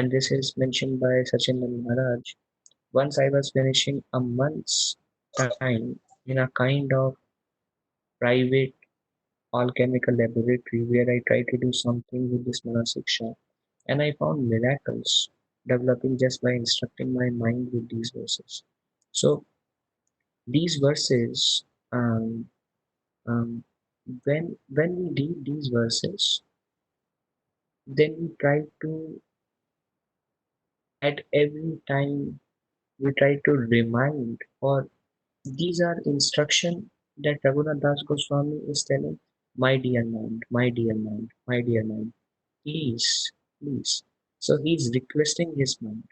And this is mentioned by Sachin Maharaj. Once I was finishing a month's time in a kind of private alchemical laboratory where I tried to do something with this ManahShiksha, and I found miracles developing just by instructing my mind with these verses. So these verses, um, um, when we read these verses, then we try to at every time we try to remind, or these are instruction that Raghunath Das Goswami is telling, my dear mind, my dear mind, my dear mind, please, please. So he's requesting his mind.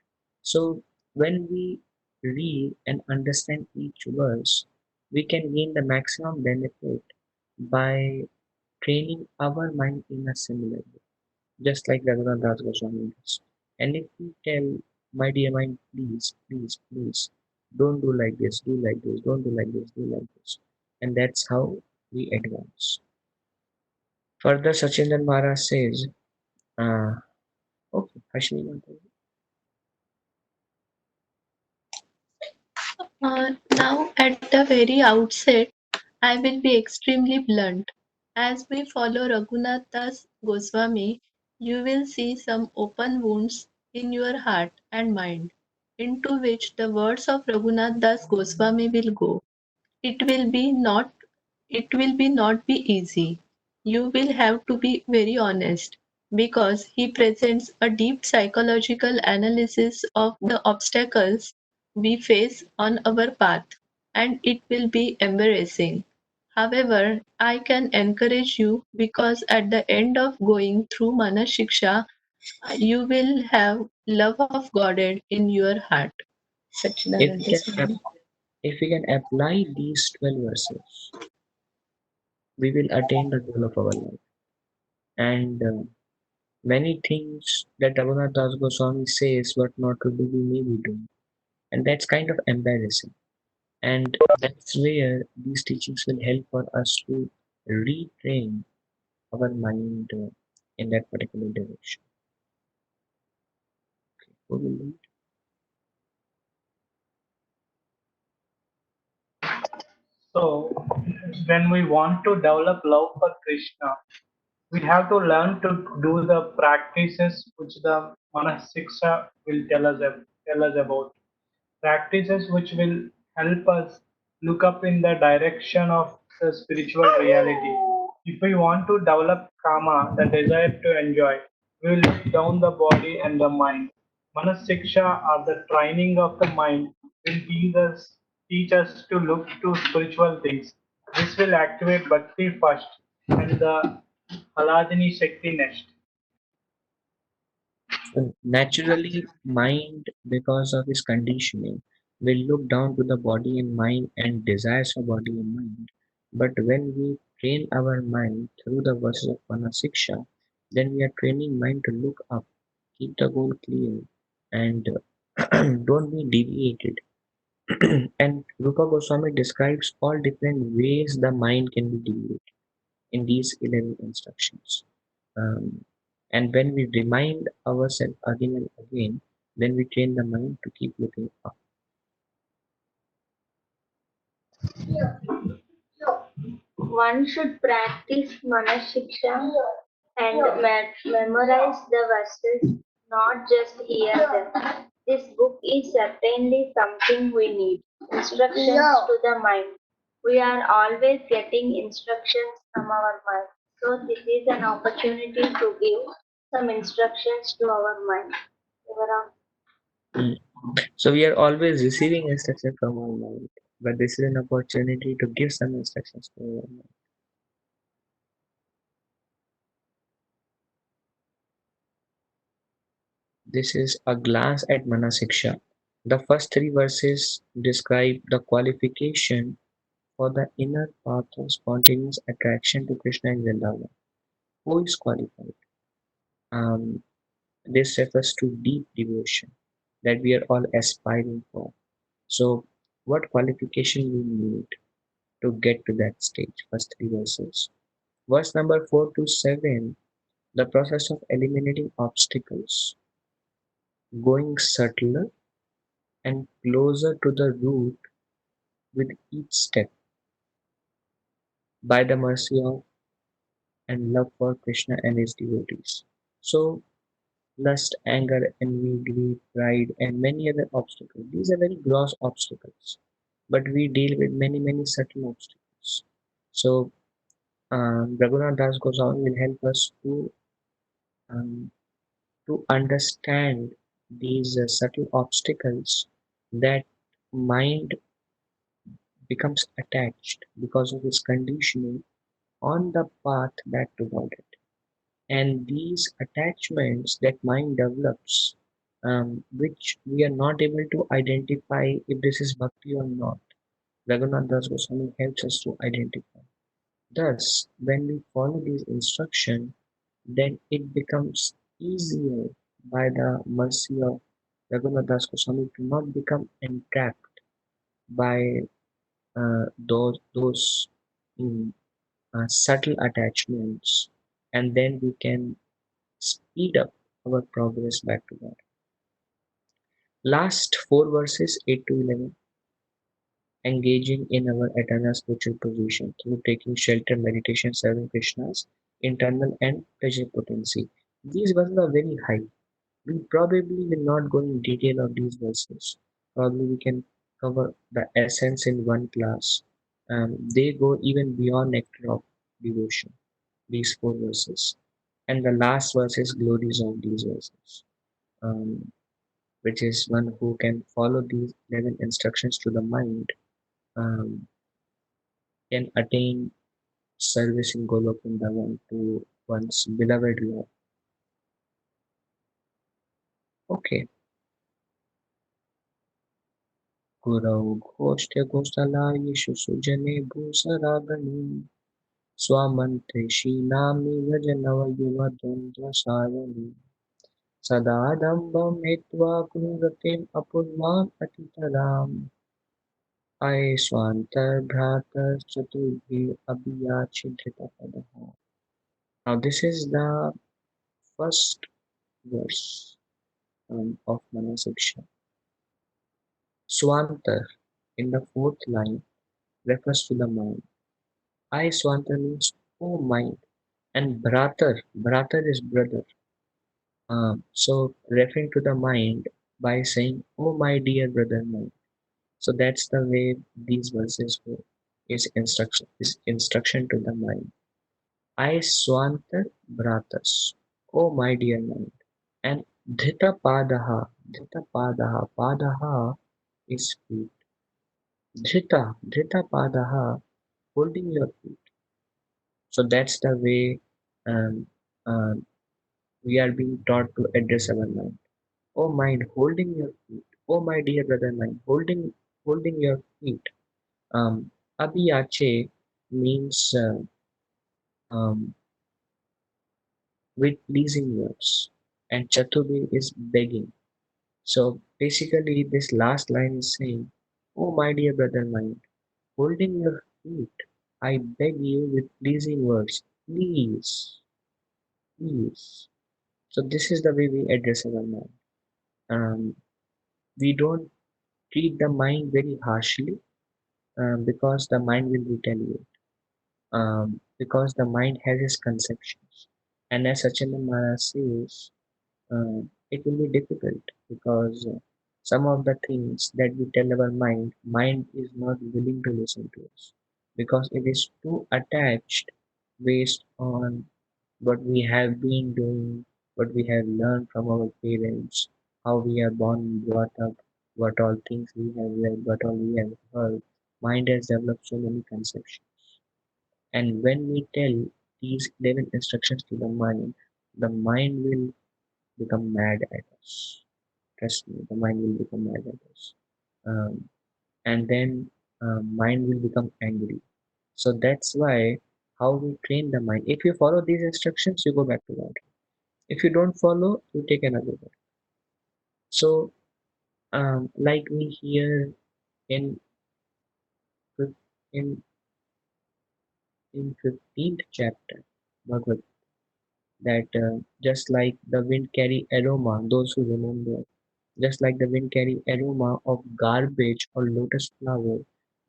So when we read and understand each verse, we can gain the maximum benefit by training our mind in a similar way, just like Raghunath Das Goswami does. And if we tell, my dear mind, please, please, please, don't do like this, do like this, don't do like this, do like this. And that's how we advance. Further, Sachindan Maharaj says, uh, okay, Ashmi Mataji. Now, at the very outset, I will be extremely blunt. As we follow Raghunath Das Goswami, you will see some open wounds in your heart and mind, into which the words of Raghunath Das Goswami will go. It will be not it will be not be easy. You will have to be very honest because he presents a deep psychological analysis of the obstacles we face on our path, and it will be embarrassing. However, I can encourage you because at the end of going through ManahShiksha, you will have love of God in your heart. If we Satchidananda can, Swami. if we can apply these 12 verses, we will attain the goal of our life. And many things that Raghunath Das Goswami says what not to do, we may be doing. And that's kind of embarrassing. And that's where these teachings will help for us to retrain our mind in that particular direction. Who will lead? So, when we want to develop love for Krishna, we have to learn to do the practices which the ManahShiksha will tell us about. Practices which will help us look up in the direction of the spiritual reality. If we want to develop kama, the desire to enjoy, we will look down the body and the mind. ManahShiksha, or the training of the mind, will teach us to look to spiritual things. This will activate bhakti first and the Haladini Shakti next. So naturally, mind, because of his conditioning, will look down to the body and mind and desires of body and mind. But when we train our mind through the verses of Manasiksha, then we are training mind to look up, keep the goal clear, and don't be deviated. And Rupa Goswami describes all different ways the mind can be deviated in these 11 instructions. Um, and when we remind ourselves again and again, then we train the mind to keep looking up. One should practice ManahShiksha and memorize the verses, not just hear them. This book is certainly something we need. Instructions to the mind. We are always getting instructions from our mind. So this is an opportunity to give some instructions to our mind. Yuvaraj. Mm. So we are always receiving instruction from our mind, but this is an opportunity to give some instructions to our mind. This is a glance at Manasiksha. The first three verses describe the qualification for the inner path of spontaneous attraction to Krishna and Vrindavan. Who is qualified? Um, this refers to deep devotion that we are all aspiring for. So, what qualification we need to get to that stage? First three verses. Verse number 4 to 7, the process of eliminating obstacles. going subtler and closer to the root with each step, by the mercy of and love for Krishna and his devotees. So, lust, anger, envy, greed, pride, and many other obstacles. These are very gross obstacles, but we deal with many, many subtle obstacles. So, Raghunath Das Goswami will help us um, to understand these subtle obstacles that mind becomes attached because of its conditioning on the path that toward it. And these attachments that mind develops, which we are not able to identify if this is bhakti or not. Raghunath Das Goswami helps us to identify. Thus, when we follow these instructions, then it becomes easier by the mercy of Raghunath Das Goswami to not become entrapped by those mm, subtle attachments, and then we can speed up our progress back to God. Last four verses 8 to 11, engaging in our eternal spiritual position through taking shelter, meditation, serving Krishna's internal and pleasure potency. These verses are very high. We probably will not go in detail of these verses. Probably we can cover the essence in one class. They go even beyond nectar of devotion, these four verses. And the last verse is glories of these verses, which is one who can follow these 11 instructions to the mind, um, can attain service in Golok Vrindavan to one's beloved Lord. Okay. गुरौ घोष्ठ्यघोषलायिषु सुजने भूसरागणे स्वमन्त्रिषीणामिव नवयुवद्वन्द्वसारिणे सदा दम्भं हित्वा कुरुरतिम् अपूर्वाम् अतितराम् अये स्वान्तर्भ्रातश्चतुर्भिः अभियाचिधृतपदः. Now this is the first verse of ManahShiksha. Swantar in the fourth line refers to the mind. I Swantar means oh mind, and Bhratar is brother. So referring to the mind by saying oh my dear brother mind. So that's the way these verses go. Is instruction to the mind. I Swantar Bhratas, oh my dear mind. And Padaha is feet. Dhrita Padaha, holding your feet. So that's the way um, um, we are being taught to address our mind. Oh mind, holding your feet. Oh my dear brother mind, holding your feet. Um, Abhiyache means um, with pleasing words, and Chaturbhi is begging. So basically, this last line is saying, "Oh my dear brother mine, holding your feet, I beg you with pleasing words, please, please." So this is the way we address our mind. Um, we don't treat the mind very harshly because the mind will retaliate. Because the mind has its conceptions. And as Sachin Maharaj says, it will be difficult because some of the things that we tell our mind is not willing to listen to us because it is too attached based on what we have been doing, what we have learned from our parents, how we are born, brought up, what all things we have read, what all we have heard. Mind has developed so many conceptions. And when we tell these 11 instructions to the mind will become mad at us. Trust me, the mind will become mad at us. Um, and then mind will become angry. So that's why how we train the mind. If you follow these instructions, you go back to God. If you don't follow, you take another one. So, like we hear in in in 15th chapter, Bhagavad, that just like the wind carry aroma, those who remember. Just like the wind carry aroma of garbage or lotus flower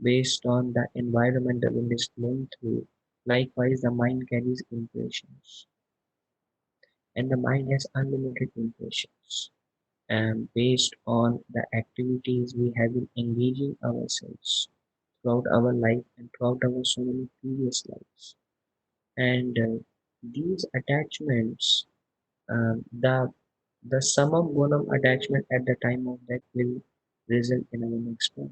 based on the environment the wind is blowing through, likewise the mind carries impressions. And the mind has unlimited impressions. And based on the activities we have been engaging ourselves throughout our life and throughout our so many previous lives. And these attachments, the summum bonum attachment at the time of death will result in our next birth.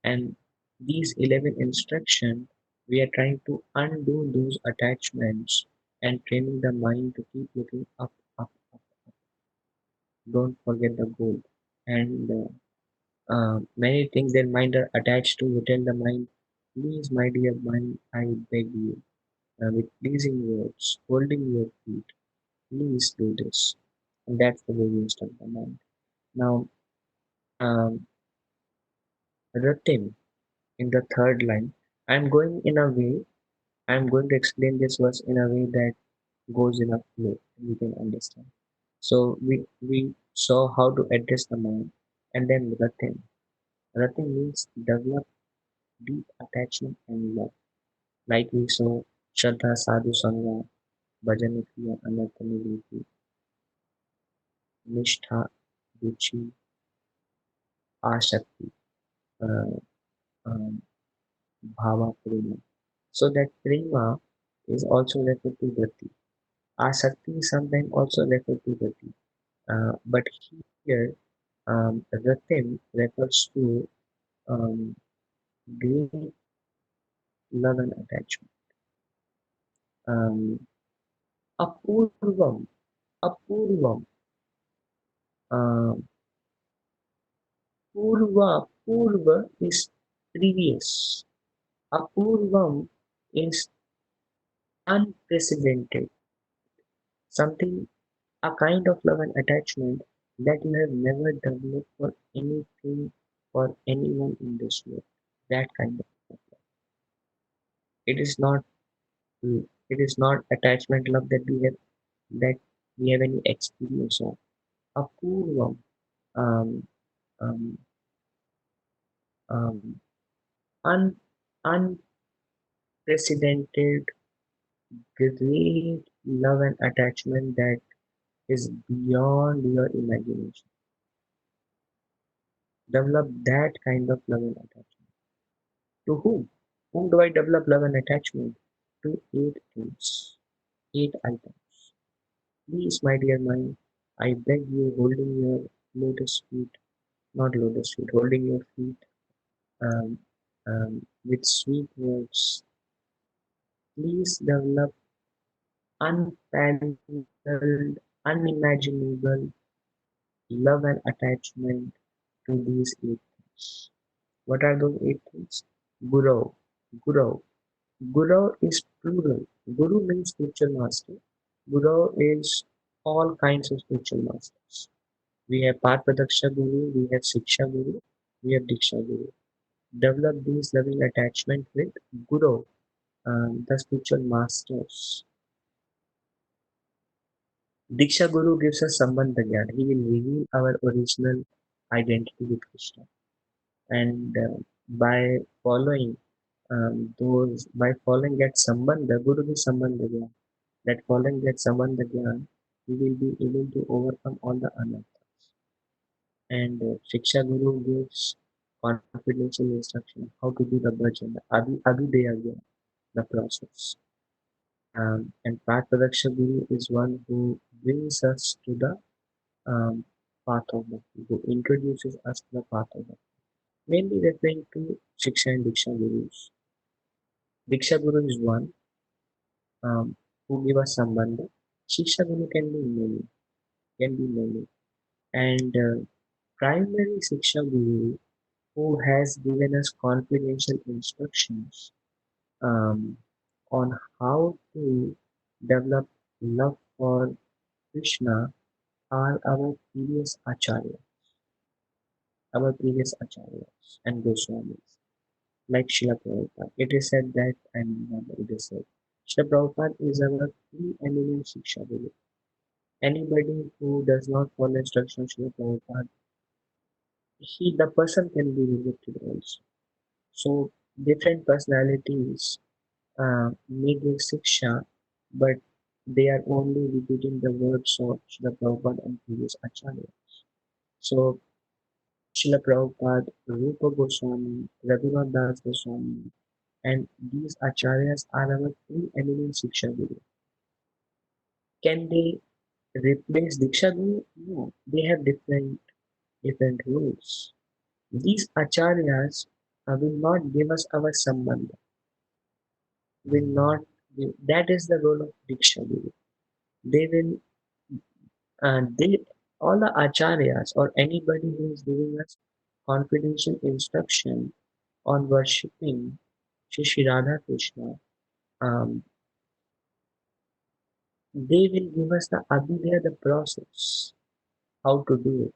And these 11 instructions, we are trying to undo those attachments and training the mind to keep looking up, up, up. Don't forget the goal. And many things that mind are attached to. You tell the mind, please, my dear mind, I beg you, with pleasing words, holding your feet, please do this. And that's the way you instruct the mind. Now, um, Ratim, in the third line, I'm going in a way, I'm going to explain this verse in a way that goes in a flow, you can understand. So we saw how to address the mind, and then Ratim. Ratim means develop deep attachment and love. Like we saw Shraddha Sadhu Sangha, Bhajan Kriya, Anartha Nivritti, Nishtha, Ruchi, Ashakti, uh, um, Bhava Prema. So that Prema is also referred to Vritti. Asakti is sometimes also referred to Vritti. But here, Ratim refers to um, great love and attachment. Um, Apurvam, Apurvam, um, Purva is previous. Apurvam is unprecedented, something, a kind of love and attachment that you have never developed for anything or anyone in this world. That kind of love. It is not it is not attachment love that we have any experience of. Apurvam, um, um, um, un, unprecedented, great love and attachment that is beyond your imagination. Develop that kind of love and attachment. To whom? Whom do I develop love and attachment? To eight things, eight items. Please, my dear mind, I beg you, holding your lotus feet, not lotus feet, holding your feet um, with sweet words, please develop unparalleled, unimaginable love and attachment to these eight things. What are those eight things? Guru, Guru. Guru is plural. Guru means spiritual master. Guru is all kinds of spiritual masters. We have Patpadaksha Guru, we have Siksha Guru, we have Diksha Guru. Develop these loving attachment with Guru, the spiritual masters. Diksha Guru gives us Sambandha Gyan. He will reveal our original identity with Krishna. And by following by following that Sambandha, Guru is Sambandha Gyan. That following that Sambandha Gyan, we will be able to overcome all the anarthas. And Shiksha Guru gives confidential instruction how to do the bhajan, Adhudeya Gyan, the process. And Pratpadaksha Guru is one who brings us to the um, path of bhakti, who introduces us to the path of bhakti. Mainly referring to Shiksha and Diksha Gurus. Diksha Guru is one who give us Sambandha. Shiksha Guru can be many. And primary Shiksha Guru who has given us confidential instructions um, on how to develop love for Krishna are our previous acharyas and Goswamis, like Srila Prabhupada. It is said that, and it is said, Srila Prabhupada is our preeminent Shiksha Guru. Anybody who does not follow instructions of Prabhupada, the person can be rejected also. So different personalities may give Siksha, but they are only repeating the words of Srila Prabhupada and previous Acharya. So Srila Prabhupada, Rupa Goswami, Raghunath Das Goswami, and these Acharyas are our preeminent Siksha Guru. Can they replace Diksha Guru? No, they have different rules. These Acharyas will not give us our sambandha, will not give, that is the role of Diksha Guru. They will they all the acharyas or anybody who is giving us confidential instruction on worshipping Shri Radha Krishna, um, they will give us the abhidya, the process, how to do it.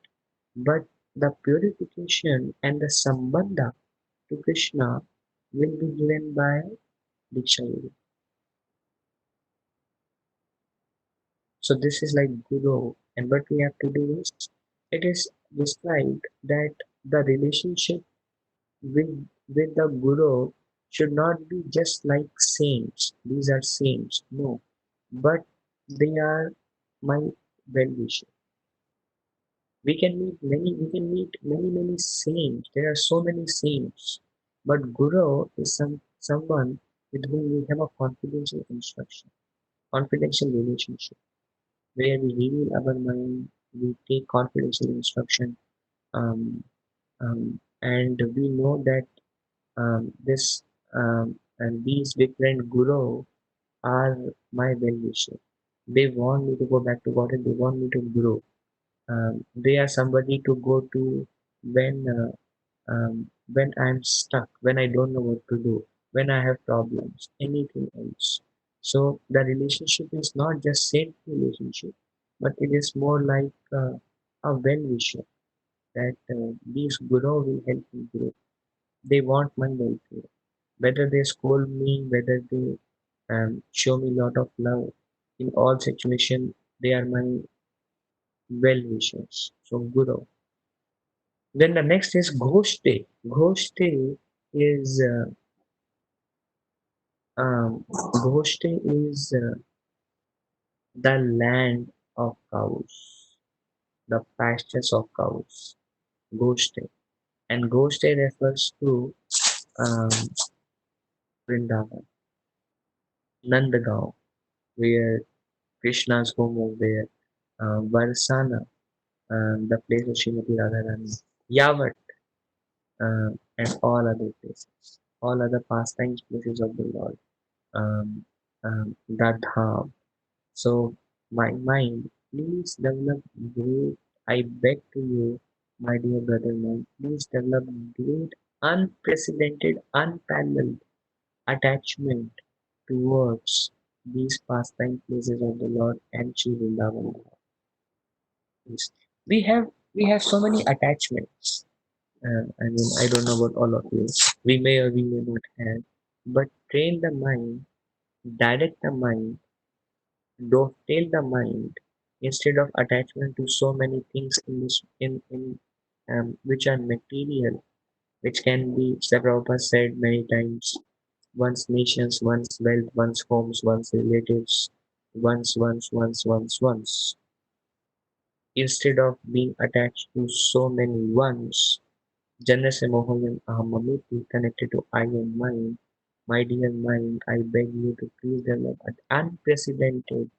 But the purification and the sambandha to Krishna will be given by Diksha Guru. So this is like Guru, and what we have to do is, it is described that the relationship with the Guru should not be just like saints. These are saints, no, but they are my well-wisher. We can meet many saints. There are so many saints, but Guru is someone with whom we have a confidential instruction, confidential relationship, where we reveal our mind, we take confidential instruction, um, and we know that this and these different guru are my well-wisher. They want me to go back to God and they want me to grow. They are somebody to go to when when I'm stuck, when I don't know what to do, when I have problems, anything else. So the relationship is not just saint relationship, but it is more like a well-wisher that these guru will help me grow. They want my welfare. Whether they scold me, whether they show me lot of love, in all situations, they are my well wishers. So Guru. Then the next is Ghoshte. Ghoshte is Ghoshte is the land of cows, the pastures of cows. Ghoshte, and Ghoshte refers to um, Vrindavan, Nandagaon, where Krishna's home was there. Varsana, the place of Srimati Radharani, Yavat, and all other places, all other pastimes places of the Lord, that dham. So, my mind, please develop great, I beg to you, my dear brother, mind, please develop great, unprecedented, unparalleled attachment towards these pastime places of the Lord and Sri Vrindavan. Yes. We have so many attachments. I mean, I don't know about all of you. We may or we may not have, but train the mind, direct the mind, dovetail the mind instead of attachment to so many things in this in which are material, which can be, Sri Prabhupada said many times, one's nations, one's wealth, one's homes, one's relatives, once. Instead of being attached to so many ones, Janasya Mohoyam Ahamamiti connected to I and mine. My dear mind, I beg you to please develop an unprecedented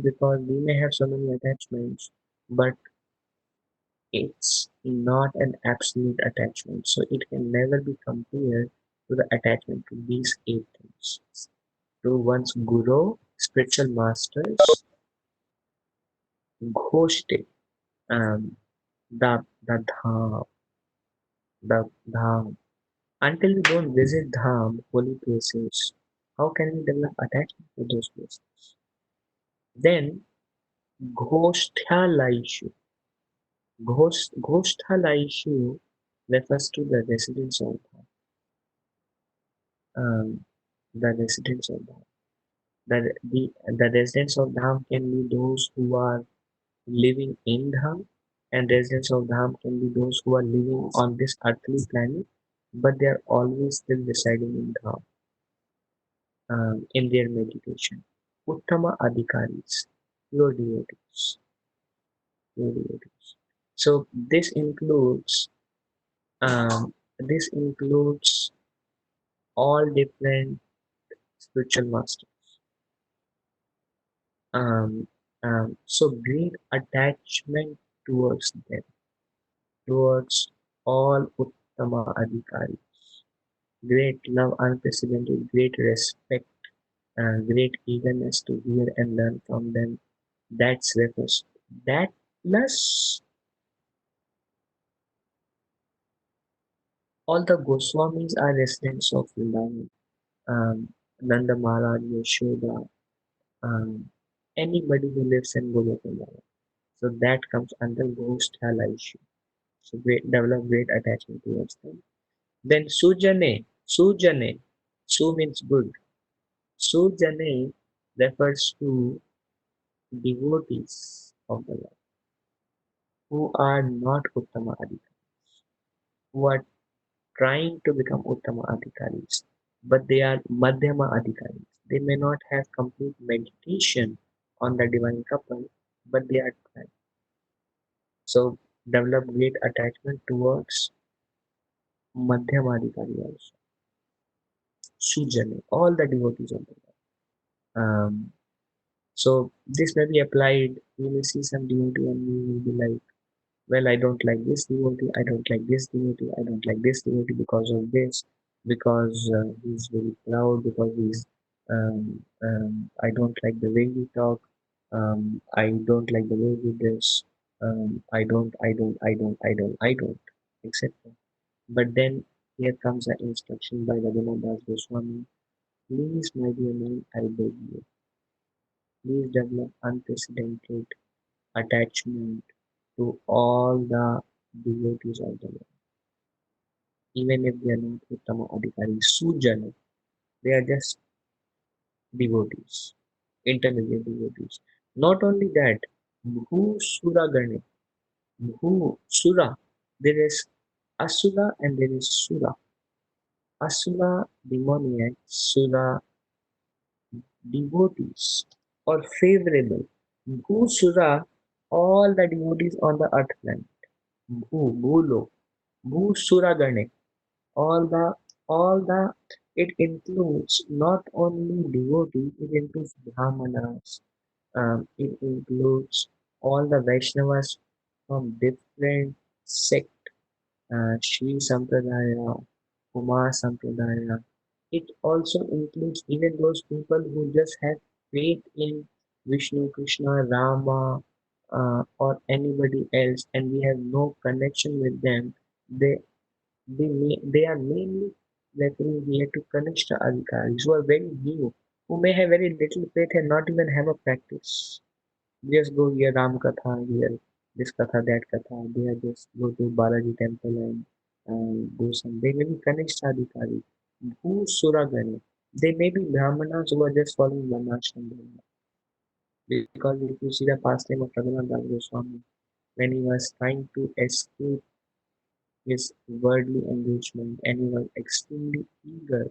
because we may have so many attachments, but it's not an absolute attachment. So it can never be compared to the attachment to these eight things. To one's guru, spiritual masters, ghoshte, um, the dham. Until we don't visit dham, holy places, how can we develop attachment to those places? Then, Ghosthalaishu. Ghosthalaishu refers to the residents of um, the residents of dham. The residents of Dham can be those who are living in Dham, and residents of Dham can be those who are living on this earthly planet, but they are always still residing in Dham in their meditation. Uttama Adhikaris, your devotees, your devotees. So this includes all different spiritual masters. So great attachment towards them, towards all Uttama Adhikari, great love, unprecedented, great respect, great eagerness to hear and learn from them. That's refers. That plus all the Goswamis are residents of Vrindavan. Nanda Maharaj, Yashoda, um, anybody who lives in Goloka. So that comes under ghost halation. So develop great attachment towards them. Then Sujane, Su means good. Sujane refers to devotees of the Lord who are not Uttama Adhikaris, who are trying to become Uttama Adhikaris, but they are Madhyama Adhikaris. They may not have complete meditation on the divine couple, but they are trying. So develop great attachment towards Madhyama Adhikari also. Sujane, all the devotees of the Lord. So this may be applied. You may see some devotee and you will be like, well, I don't like this devotee, I don't like this devotee, I don't like this devotee because of this, because he's very proud, because I don't like the way he talk, I don't like the way he dress, I don't, etc. But then here comes an instruction by Raghunath Goswami. Please, my dear man, I beg you, please develop unprecedented attachment to all the devotees of the Lord, even if they are not Uttama Adhikari, Sujana, they are just devotees, intermediate devotees. Not only that, Bhu Sura Gane, Bhu Sura, there is Asura and there is Sura. Asura demoniac, Sura devotees or favorable. Bhusura, all the devotees on the earth planet. Bhulo, Bhusuragane, all the it includes not only devotees, it includes Brahmanas, it includes all the Vaishnavas from different sects, Shri Sampradaya, Kumar Sampradaya. It also includes even those people who just have faith in Vishnu, Krishna, Rama, or anybody else, and we have no connection with them. They they are mainly referring here to Kanishta Adhikaris who are very new, who may have very little faith and not even have a practice. Just go here Ram Katha, here this Katha, that Katha. They are just go to Balaji temple and do some. They may be Kanishta Adhikari. Who Suragani? They may be Brahmanas who are just following Varnashram Dharma. Because if you see the pastime of Raghunath Das Goswami, when he was trying to escape his worldly engagement and he was extremely eager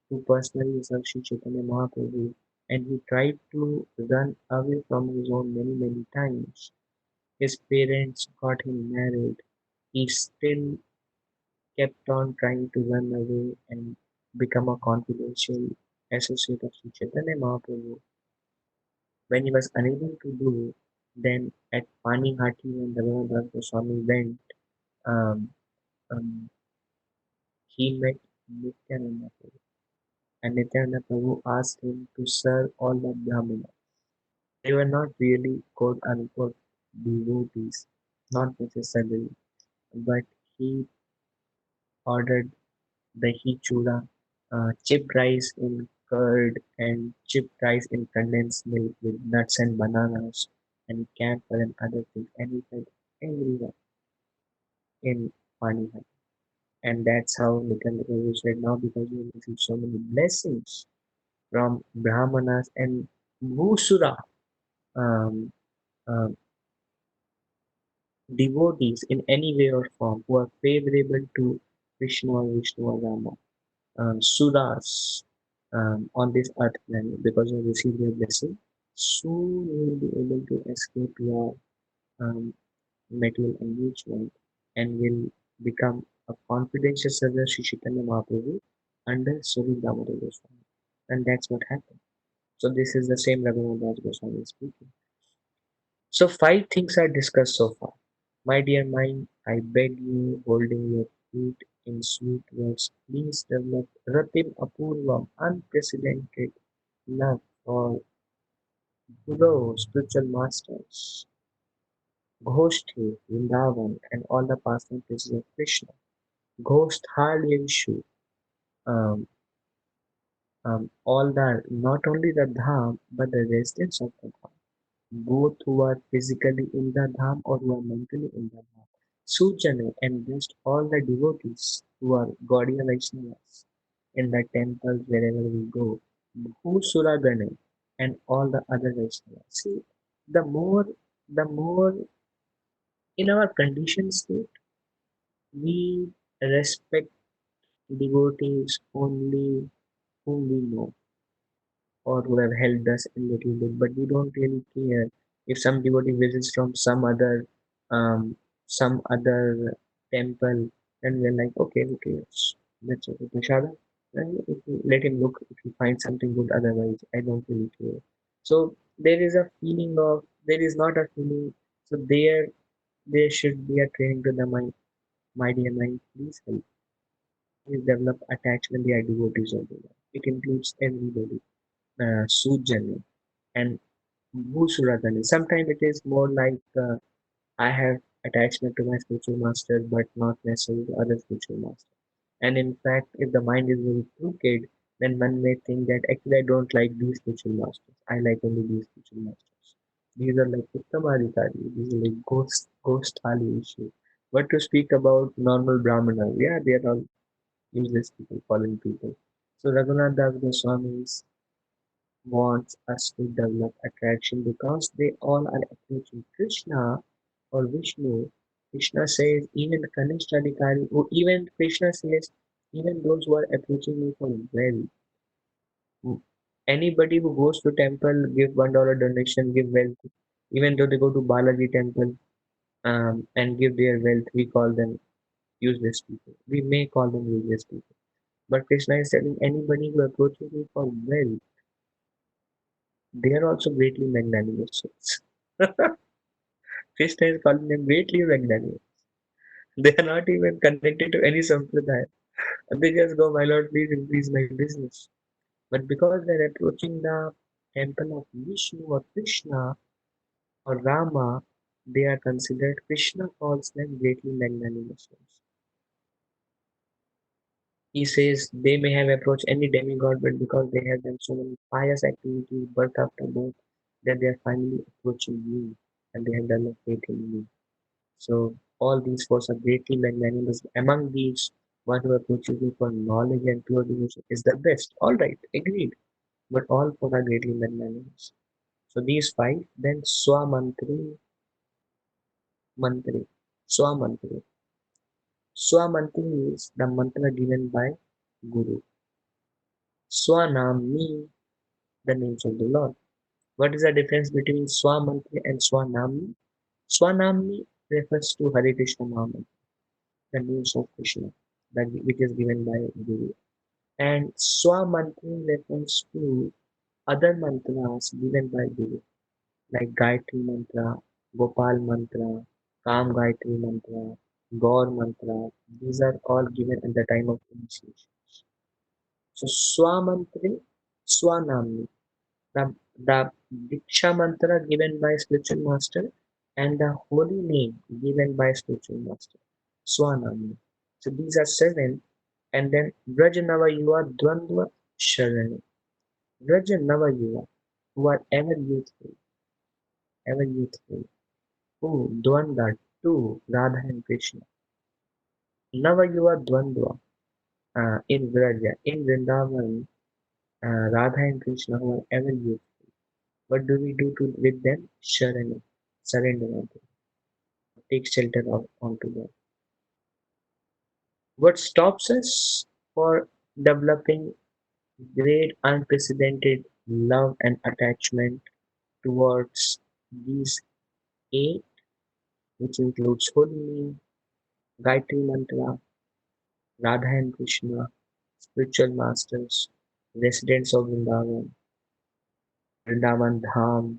to personally serve Sri Chaitanya Mahaprabhu, and he tried to run away from his home many, many times. His parents got him married. He still kept on trying to run away and become a confidential associate of Sri Chaitanya Mahaprabhu. When he was unable to do, then at Panihati when Raghunath Goswami went, um, um, he met Nityananda Prabhu. And Nityananda Prabhu asked him to serve all the Brahmanas. They were not really quote unquote devotees, not necessarily, but he ordered dahi chura, chipped rice in curd and chipped rice in condensed milk with nuts and bananas and camphor and other things, and he fed everyone in Panihat. And that's how Nityananda Prabhu said, now because you received so many blessings, from Brahmanas and Bhusura, um, um, devotees in any way or form who are favorable to Krishna or Vishnu or Rama, Suras on this earth planet because you receive their blessing, soon you will be able to escape your um, material engagement and will become a confidential servant of Sri Chaitanya Mahaprabhu under Suri Damodar Goswami. And that's what happened. So this is the same Raghunath Das Goswami speaking. So five things are discussed so far. My dear mind, I beg you, holding your feet in sweet words, please develop Ratim Apurvam, unprecedented love for Guru, spiritual masters, Ghoshti, Vrindavan, and all the pastime places of Krishna. Ghost Hallyu, um, all the not only the dham but the residents of the dham, both who are physically in the dham or who are mentally in the dham. Sujana and just all the devotees who are Gaudiya Vaishnavas in the temples wherever we go, Bhusuragana and all the other Vaishnavas. See, the more in our conditioned state, we respect devotees only whom we know or who have helped us a little bit, but we don't really care if some devotee visits from um, some other temple, and we're like, okay, okay, that's okay, Prashada. If you let him look if he finds something good, otherwise, I don't really care. So there is a feeling of there is not a feeling. So there should be a training to the mind, my dear mind, please help. Please develop attachment. They are devotees of the Lord. It includes everybody. Sujanya and Bhusuradhani. Sometimes it is more like I have attachment to my spiritual master, but not necessarily to other spiritual master. And in fact, if the mind is very crooked, then one may think that actually I don't like these spiritual masters. I like only these spiritual masters. These are like Uttamadhikari. These are like ghost thali issue. But to speak about normal Brahmana, yeah, they are all useless people, fallen people. So Raghunath Das Goswami wants us to develop attraction because they all are approaching Krishna or Vishnu. Krishna says, even the Kanishta Adhikari, or even Krishna says, even those who are approaching me for wealth. Anybody who goes to temple, give $1 donation, give wealth. Even though they go to Balaji temple and give their wealth, we call them useless people. We may call them useless people. But Krishna is telling anybody who approaches me for wealth, they are also greatly magnanimous souls. Krishna is calling them greatly magnanimous. They are not even connected to any sampradaya. They just go, my lord, please increase my business. But because they're approaching the temple of Vishnu or Krishna or Rama, they are considered, Krishna calls them greatly magnanimous souls. He says they may have approached any demigod, but because they have done so many pious activities, birth after birth, that they are finally approaching me and they have developed faith in me. So all these four are greatly magnanimous. Among these, one who approaches me for knowledge and pure devotion is the best. All right, agreed. But all four are greatly magnanimous. So these five, then Mantri, Swamantri. Swamantri is the mantra given by Guru. Swanam means the names of the Lord. What is the difference between Swamantri and Swanamni? Swanamni refers to Hare Krishna Mahamantra, the names of Krishna, that which is given by Guru. And Swamantri refers to other mantras given by Guru, like Gayatri Mantra, Gopal Mantra, Kam Gayatri Mantra, Gaur Mantra. These are all given at the time of initiation. So Swamantri, Swanamni. The Diksha mantra given by spiritual master and the holy name given by spiritual master. Swanami. So these are seven. And then Vrajanava Yuva Dvandva Sharani. Vrajanava Yuva, who are ever youthful, ever youthful. Who Dvanda, two, Radha and Krishna. Nava Yuva Dvandva in Vraja, in Vrindavan, Radha and Krishna who are ever youth. What do we do with them? Surrender on them, take shelter onto them. What stops us for developing great unprecedented love and attachment towards these eight, which includes holy name, Gayatri Mantra, Radha and Krishna, spiritual masters, residents of Vrindavan Dham,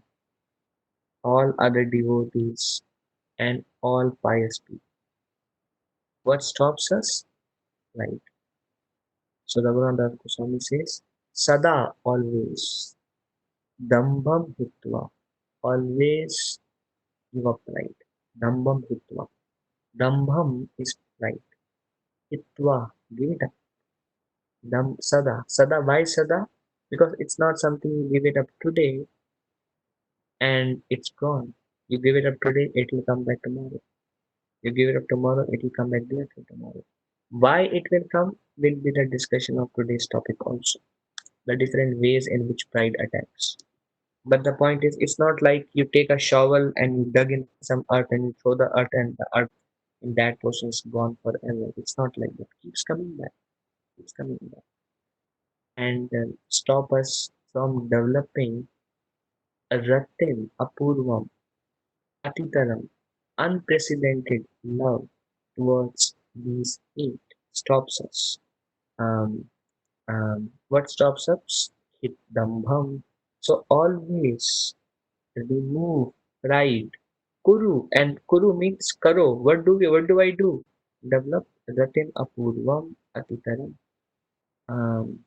all other devotees, and all pious people. What stops us? Right. So Raghunath Goswami says, Sada, always, Dambam Hitva, always give up pride. Dambam Hitva. Dambam is pride. Hitva, give it up. Sada, why Sada? Because it's not something you give it up today and it's gone. You give it up today, it will come back tomorrow. You give it up tomorrow, it will come back day after tomorrow. Why it will come will be the discussion of today's topic also. The different ways in which pride attacks. But the point is, it's not like you take a shovel and you dug in some earth and you throw the earth and the earth in that portion is gone forever. It's not like that. Keeps coming back. Keeps coming back. And stop us from developing a ratim, apurvam, atitaram, unprecedented love towards these eight. Stops us. Um, what stops us? Hit dambham. So always remove pride. Kuru, and Kuru means karo. What do I do? Develop ratin apurvam atitaram. Um,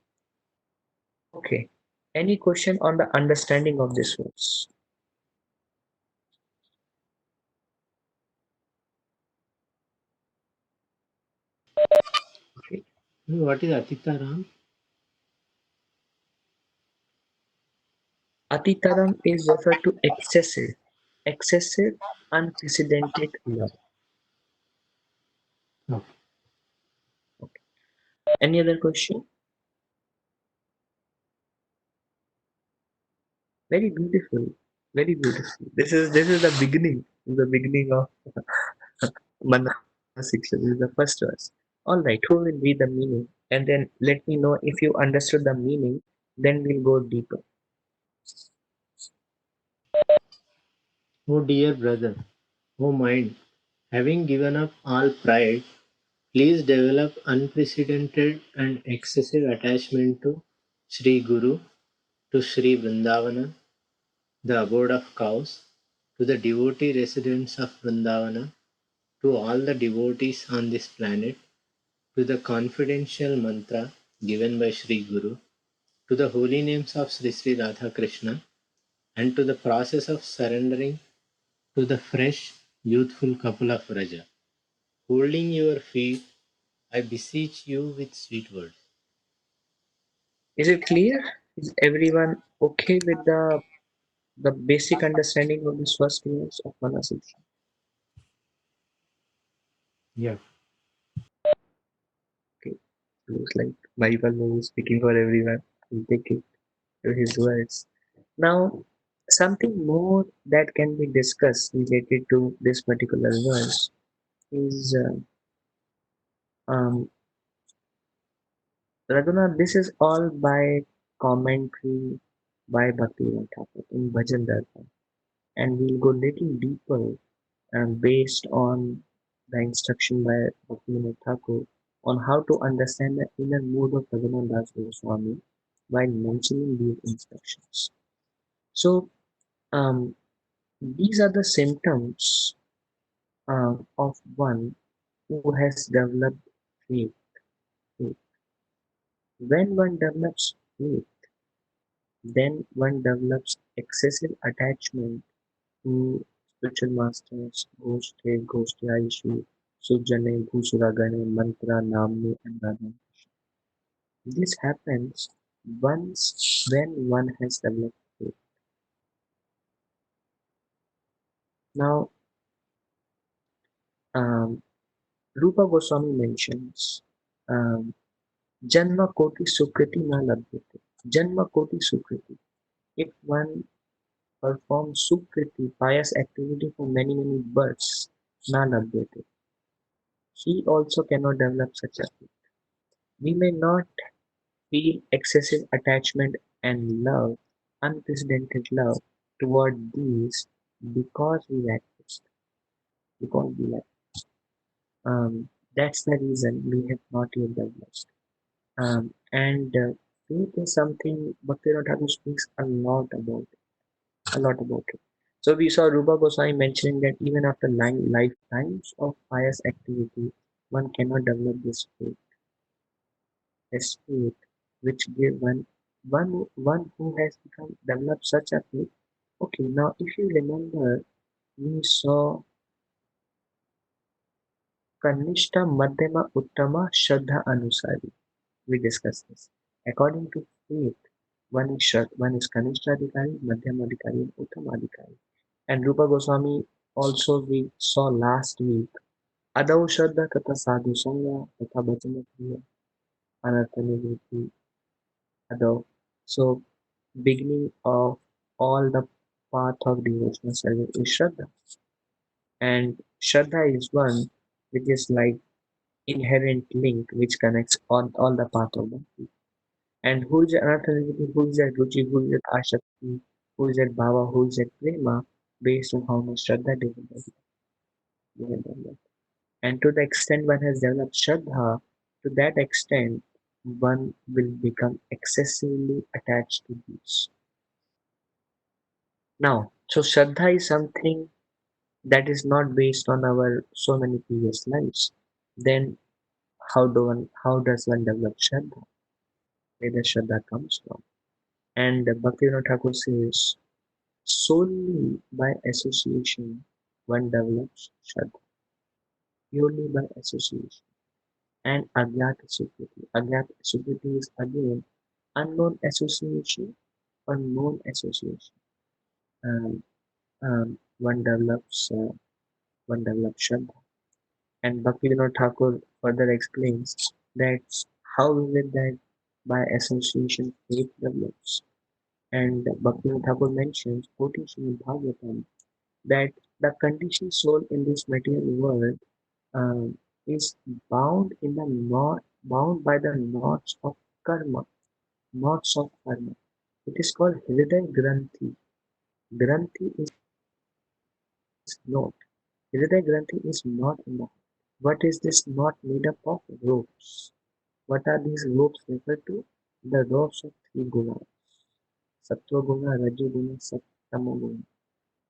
okay. Any question on the understanding of this verse? Okay. What is Atitaram? Atitaram is referred to excessive, unprecedented love. Oh, Okay. Any other question? Very beautiful. Very beautiful. This is the beginning of ManahShiksha. This is the first verse. All right, who will read the meaning? And then let me know if you understood the meaning. Then we'll go deeper. oh dear brother, oh mind, having given up all pride, please develop unprecedented and excessive attachment to Sri Guru, to Sri Vrindavana, the abode of cows, to the devotee residents of Vrindavana, to all the devotees on this planet, to the confidential mantra given by Sri Guru, to the holy names of Sri Sri Radha Krishna, and to the process of surrendering to the fresh, youthful couple of Raja. Holding your feet, I beseech you with sweet words. Is it clear? Is everyone okay with the basic understanding of this first verse of ManahShiksha? Yeah. Okay. Looks like Bible is speaking for everyone. We'll take it to his words. Now, something more that can be discussed related to this particular verse is um, Raghunath, this is all by commentary by Bhaktivinoda Thakur in Bhajan Darpan, and we'll go little deeper based on the instruction by Bhaktivinoda Thakur on how to understand the inner mood of Raghunath Das Goswami while mentioning these instructions. So, um, these are the symptoms of one who has developed faith. faith. When one develops faith, then one develops excessive attachment to spiritual masters, Ghoste Aishu, Sujane, Bhusuragane, Mantra, Namni, and Radha. This happens once when one has developed faith. Now, um, Rupa Goswami mentions Janma Koti Sukriti na labhyate. Janma Koti Sukriti. If one performs Sukriti, pious activity for many, many births, na labhyate, he also cannot develop such a thing. We may not feel excessive attachment and love, unprecedented love toward these because we lack it. Because we lack. That's the reason we have not yet developed. And faith is something Bhaktivinoda Thakur speaks a lot about it. So we saw Rupa Goswami mentioning that even after lifetimes of pious activity, one cannot develop this faith which give one who has become developed such a faith. Okay, now if you remember, we saw Kanishta, Madhyama, Uttama, Shraddha, Anusari. We discussed this. According to faith, one is Kanishta Adhikari, Madhyama Adhikari, and Uttama Adhikari. And Rupa Goswami also we saw last week. Adau Shraddha Tata Sadhu Sangha Tata Bhajana Kriya Anartha Nivritti Adau. So beginning of all the path of devotional service is Shraddha. And Shraddha is one which is like inherent link which connects on all the path of bhakti. And who is Anartha, who is that Ruchi, who is that Ashakti, who is that Bhava, who is that Prema, based on how much Shraddha they have developed. And to the extent one has developed Shraddha, to that extent one will become excessively attached to these. Now, so Shraddha is something that is not based on our so many previous lives. Then how does one develop Shraddha? Where the Shraddha comes from? And Bhaktivinoda Thakur says solely by association one develops Shraddha, purely by association. And Agyata Sukriti. Agyata Sukriti is again unknown association or known association. Um, one develops Shraddha. And Bhaktivinoda Thakur further explains that how is it that by association faith develops. And Bhaktivinoda Thakur mentions quotation in Bhagavatam that the conditioned soul in this material world is bound by the knots of karma, knots of karma. It is called Hriday Granthi. Granthi is not. Hriday Granthi is not in the heart. What is this knot made up of? Ropes. What are these ropes referred to? The ropes of three gunas. Sattva guna, Raju guna, Tamo guna.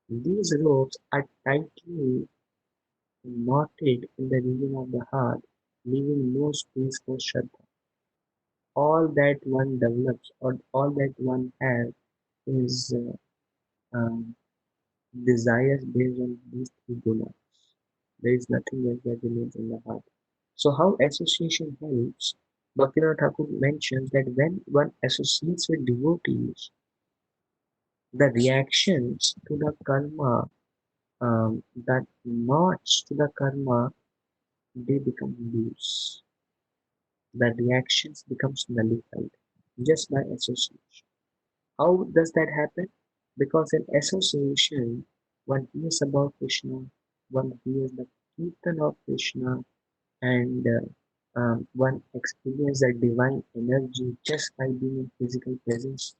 These ropes are tightly knotted in the region of the heart, leaving no space for Shraddha. All that one develops or all that one has is um, desires based on these three gunas. There is nothing else that remains in the heart. So how association helps? Bhaktivinoda Thakur mentions that when one associates with devotees, the reactions to the karma, that knots to the karma, they become loose. The reactions becomes nullified just by association. How does that happen? Because in association, one hears about Krishna, one hears the Kirtan of Krishna, and one experiences the divine energy just by being in physical presence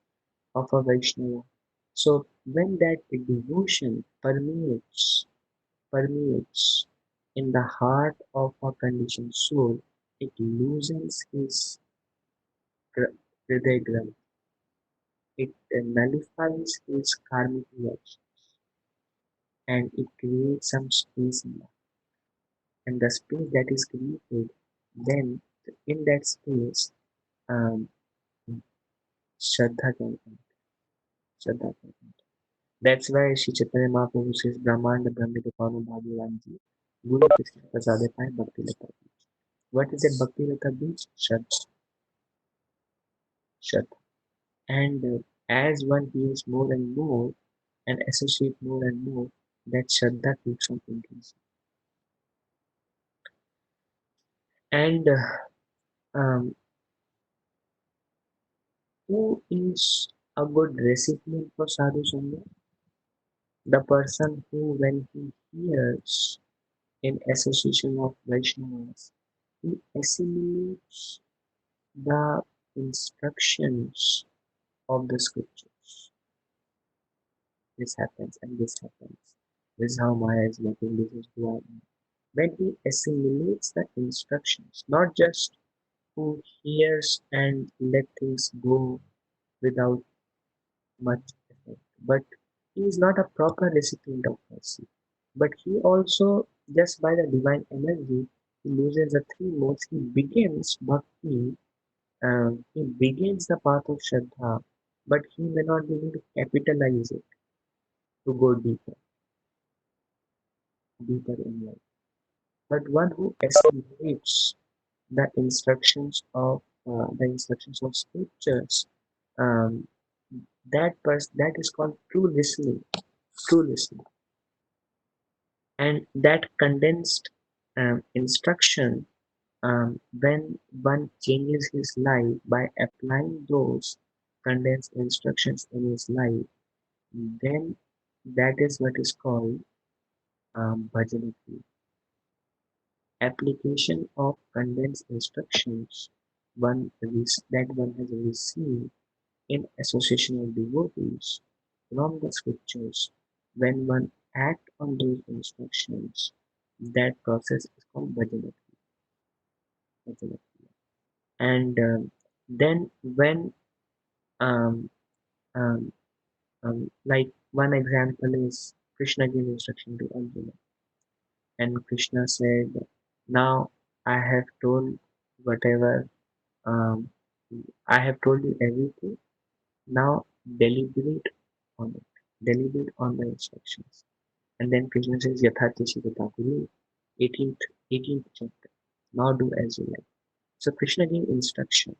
of a Vaishnava. So when that devotion permeates in the heart of a conditioned soul, it loosens his Hriday Granth. It nullifies his karmic reactions and it creates some space in that. And the space that is created, then in that space, um, Shraddha can enter. Shraddha can enter. That's why Shri Chaitanya Mahaprabhu says, Brahmanda Brahmita Pavana Bhagavanji, Guru Krishna Prasadepai Bhakti Lata Beach. What is that Bhakti Lata Beach? Shraddha. Shraddha. And as one hears more and more and associate more and more, that Shraddha keeps on increasing. And um, Who is a good recipient for sadhu sangha? The person who, when he hears in association of Vaishnavas, he assimilates the instructions of the scriptures. This happens and this happens. This is how Maya is working, this is who I am. When he assimilates the instructions, not just who hears and let things go without much effect, but he is not a proper recipient of mercy. But he also, just by the divine energy, he loses the three modes. He begins bhakti, he begins the path of Shraddha, but he may not be able to capitalize it to go deeper, deeper in life. But one who assimilates the instructions of scriptures, um, that is called true listening, and that condensed instruction. When one changes his life by applying those condensed instructions in his life, then that is what is called bhajan. Application of condensed instructions that one has received in association with devotees from the scriptures. When one act on those instructions, that process is called bhajan. And then when um, um, like one example is Krishna gave instruction to Arjuna, and Krishna said, "Now I have told whatever um, I have told you everything. Now deliberate on it. Deliberate on the instructions." And then Krishna says, "Yathati Siddhakuru," 18th 18th chapter. Now do as you like. So Krishna gave instruction,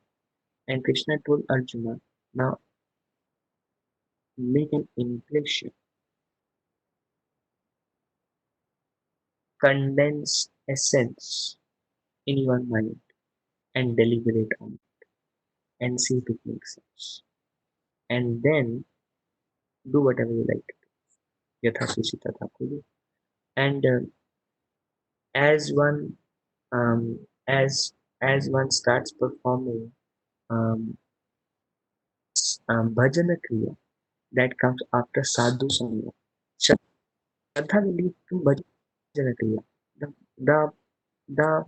and Krishna told Arjuna, "Now make an impression, condense essence in your mind and deliberate on it and see if it makes sense. And then do whatever you like. Yatha suchi tatha kudu." And as one as one starts performing um, bhajana kriya that comes after sadhu sangha, Shraddha will lead to bhajana kriya. The the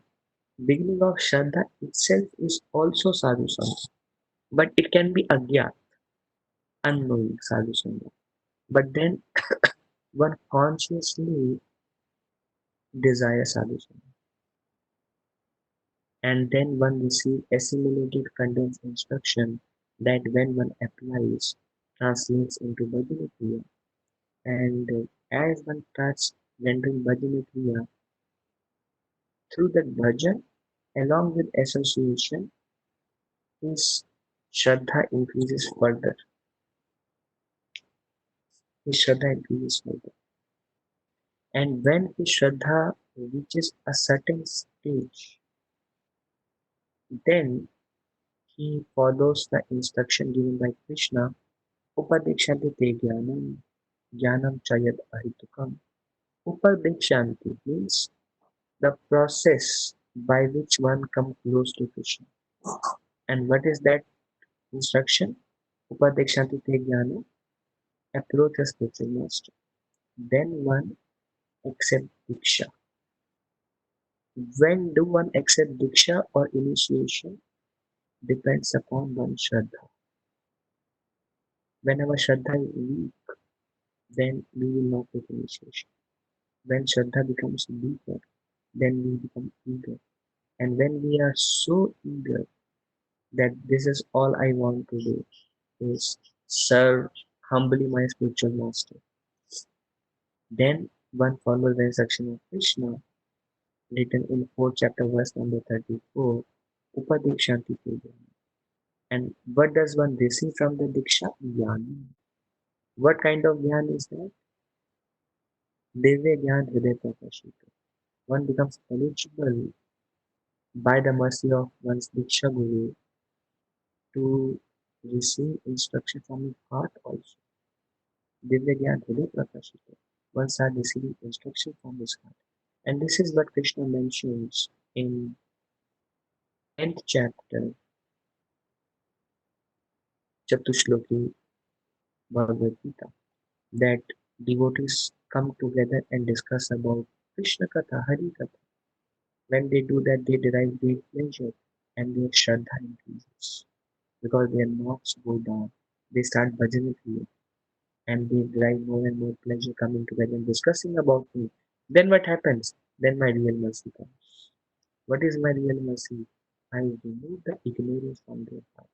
beginning of Shraddha itself is also sadhu sangha, but it can be agyat, unknowing sadhu sangha. But then one consciously desires sadhu sangha, and then one receives assimilated condensed instruction that when one applies translates into bhajana kriya. And as one starts rendering bhajana kriya through that bhajan, along with association, his shraddha increases further. His shraddha increases further. And when his shraddha reaches a certain stage, then he follows the instruction given by Krishna, Upadikshante te jnanam, jnanam chayat ahitukam. Upadikshante means the process by which one comes close to Krishna. And what is that instruction? Upadikshante te jnanam, approach a spiritual master. Then one accept Diksha. When do one accept Diksha or initiation? Depends upon one's Shraddha. When our Shraddha is weak, then we will not take initiation. When Shraddha becomes deeper, then we become eager. And when we are so eager that this is all I want to do is serve humbly my spiritual master, then one follows the instruction of Krishna written in 4th chapter verse number 34, Upadikshante Pujana. And what does one receive from the Diksha? Jnana. What kind of jnana is that? Divya Jnana Hriday Prakashita. One becomes eligible by the mercy of one's Diksha Guru to receive instruction from his heart also. Divya Gyan Hriday Prakashita. One starts receiving instruction from his heart. And this is what Krishna mentions in 10th chapter, Chatushloki Bhagavad Gita, that devotees come together and discuss about Krishna Katha, Hari Katha. When they do that, they derive great pleasure and their Shraddha increases because their knocks go down. They start bhajan kriya and they derive more and more pleasure coming together and discussing about me. Then what happens? Then my real mercy comes. What is my real mercy? I remove the ignorance from their heart.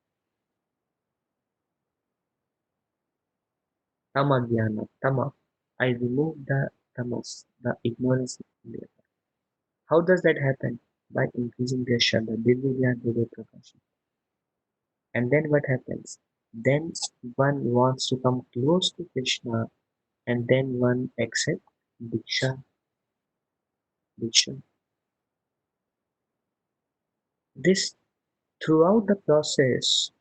Tama jnana, tama. I remove the tamas, the ignorance from their heart. How does that happen? By increasing their Shraddha, Divya Gyan Hriday Prakash. And then what happens? Then one wants to come close to Krishna and then one accepts Diksha. Diksha. This throughout the process,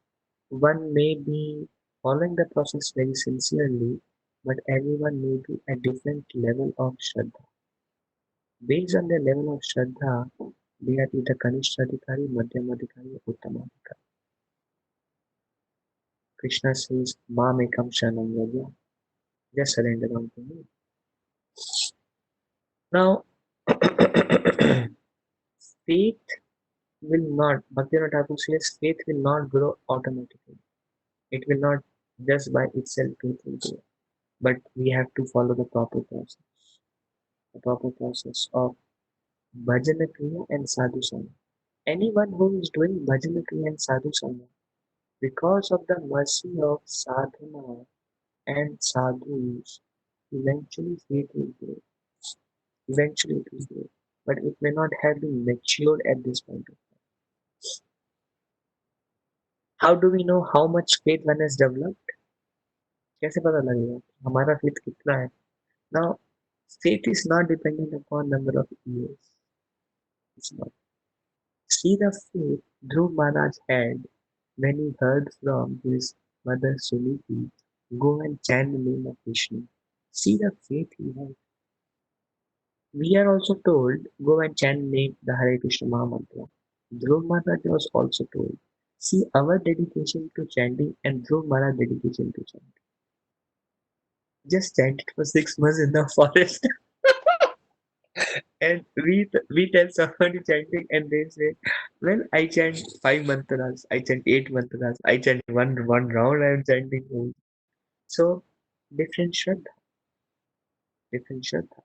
one may be following the process very sincerely, but everyone may be at different level of Shraddha. Based on their level of Shraddha, they are either Kanishta Adhikari, Madhyama Adhikari, or Uttama Adhikari. Krishna says, Ma Mekam Shanam Vraja, just surrender unto me. Now, faith will not, Bhaktivinoda Thakur says, faith will not grow automatically. It will not just by itself faith will grow. But we have to follow the proper process of bhajana kriya and sadhu sangha. Anyone who is doing bhajana kriya and sadhu sangha, because of the mercy of sadhana and sadhus, eventually faith will grow. Eventually it will grow. But it may not have been matured at this point of time. How do we know how much faith one has developed? कैसे पता लगेगा हमारा faith कितना है? Now, faith is not dependent upon number of years. It's not. See the faith Dhruv Maharaj had when he heard from his mother Suniti, go and chant the name of Vishnu. See the faith he had. We are also told, go and chant name the Hare Krishna Mahamantra. Dhruv Maharaj was also told, see our dedication to chanting and Dhruv Maharaj dedication to chanting. Just chant it for 6 months in the forest. And we tell somebody chanting and they say, well, I chant 5 mantras, I chant 8 mantras, I chant one round, I am chanting. So different Shraddha, different Shraddha.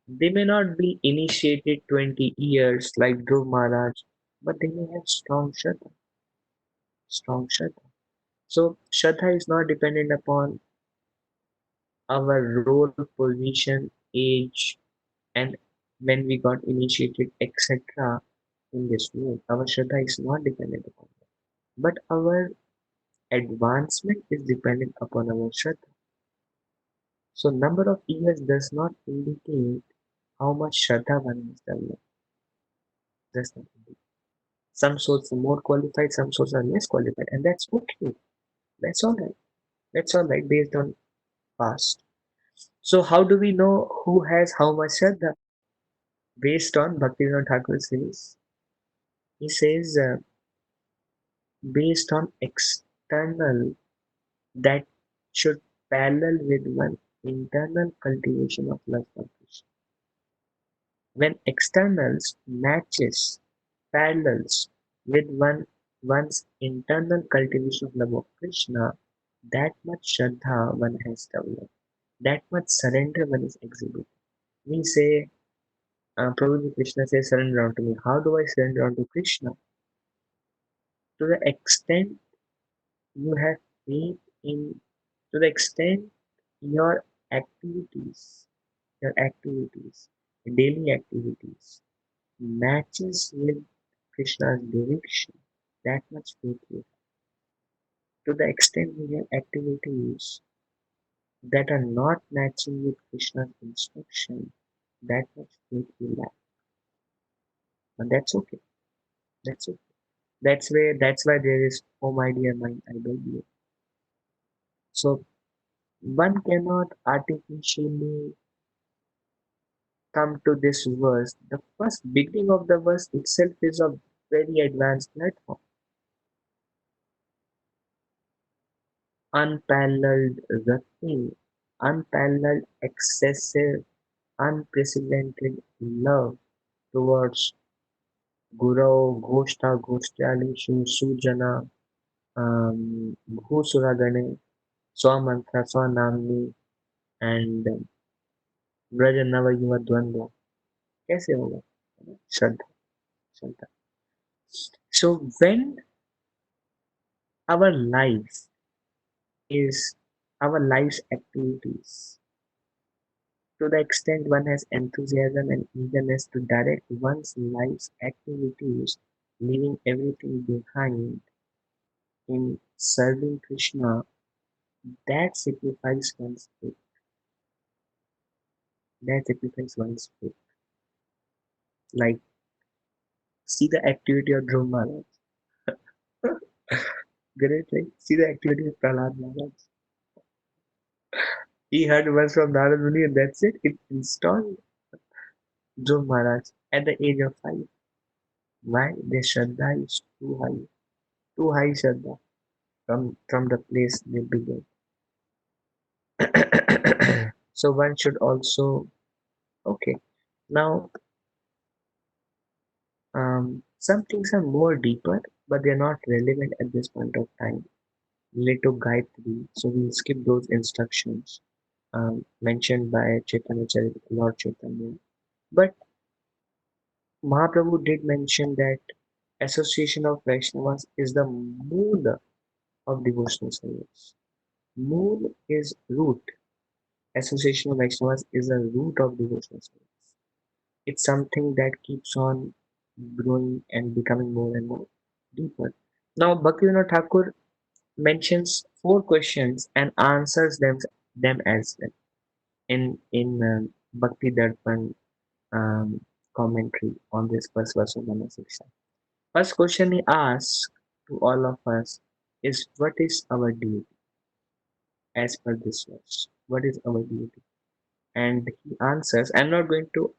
They may not be initiated 20 years like Dhruv Maharaj, but they may have strong Shraddha, strong Shraddha. So Shraddha is not dependent upon our role, position, age, and when we got initiated, etc. in this world. Our Shraddha is not dependent upon that. But our advancement is dependent upon our Shraddha. So number of years does not indicate how much Shraddha one has developed. Does not indicate. Some souls are more qualified, some souls are less qualified, and that's okay. That's all right. That's all right based on past. So how do we know who has how much Shraddha? Based on Bhaktivinoda Thakur says, he says based on external that should parallel with one internal cultivation of love for Krishna. When externals matches parallels with one's internal cultivation of love of Krishna, that much Shraddha one has developed, that much surrender one is exhibiting. We say, Prabhuji Krishna says, surrender unto me. How do I surrender unto Krishna? To the extent you have faith in, to the extent your activities, your activities, daily activities matches with Krishna's direction, that much faith you have. To the extent you have activities that are not matching with Krishna's instruction, that much faith you lack. And that's okay. That's okay. That's why there is oh my dear mind, I beg you. So one cannot artificially come to this verse. The first beginning of the verse itself is a very advanced platform. Unparalleled rati, unparalleled, excessive, unprecedented love towards Guru, Goshta, Goshtali, Sujana, Bhusuragane, Swamantra, Swanamni, and Braj नव युवा द्वंद्व कैसे होगा श्रद्धा श्रद्धा so when our life is our life's activities to the extent one has enthusiasm and eagerness to direct one's life's activities leaving everything behind in serving Krishna that signifies one's faith that signifies one's faith like see the activity of Dhruv Maharaj great right see the activity of Prahlad Maharaj. He heard once from Narad Muni and that's it. It installed Dhruv Maharaj at the age of 5. Why? Their Shraddha is too high Shraddha from the place they began. So one should also, okay, now some things are more deeper, but they're not relevant at this point of time. Related to Gayatri, so we'll skip those instructions mentioned by Chaitanya Lord Chaitanya. But Mahaprabhu did mention that association of Vaishnavas is the mood of devotional service. Mood is root. Association of Vaishnavas is a root of devotional service. It's something that keeps on growing and becoming more and more deeper. Now, Bhaktivinoda Thakur mentions 4 questions and answers them as well in Bhakti Darpan um, commentary on this first verse of ManahShiksha. First question he asks to all of us is what is our duty as per this verse? What is our duty? And he answers, I'm not going to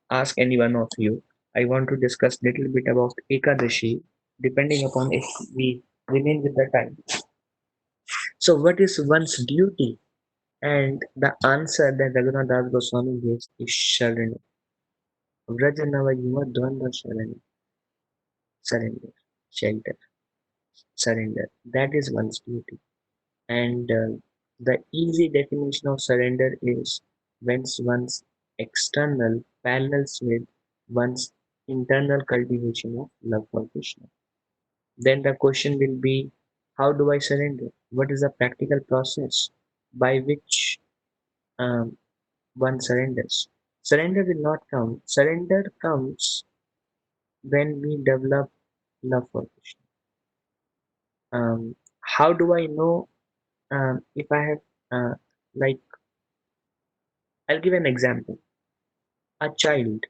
ask any one of you. I want to discuss little bit about Ekadashi, depending upon if we remain with the time. So what is one's duty? And the answer that Raghunath Das Goswami gives is Sharana. Vrajanava Yuva Dvanda Sharana. Surrender. Shelter. Surrender. That is one's duty. And the easy definition of surrender is when one's external parallels with one's internal cultivation of love for Krishna. Then the question will be, how do I surrender? What is the practical process by which um, one surrenders? Surrender will not come. Surrender comes when we develop love for Krishna. How do I know if I have like I'll give an example. A child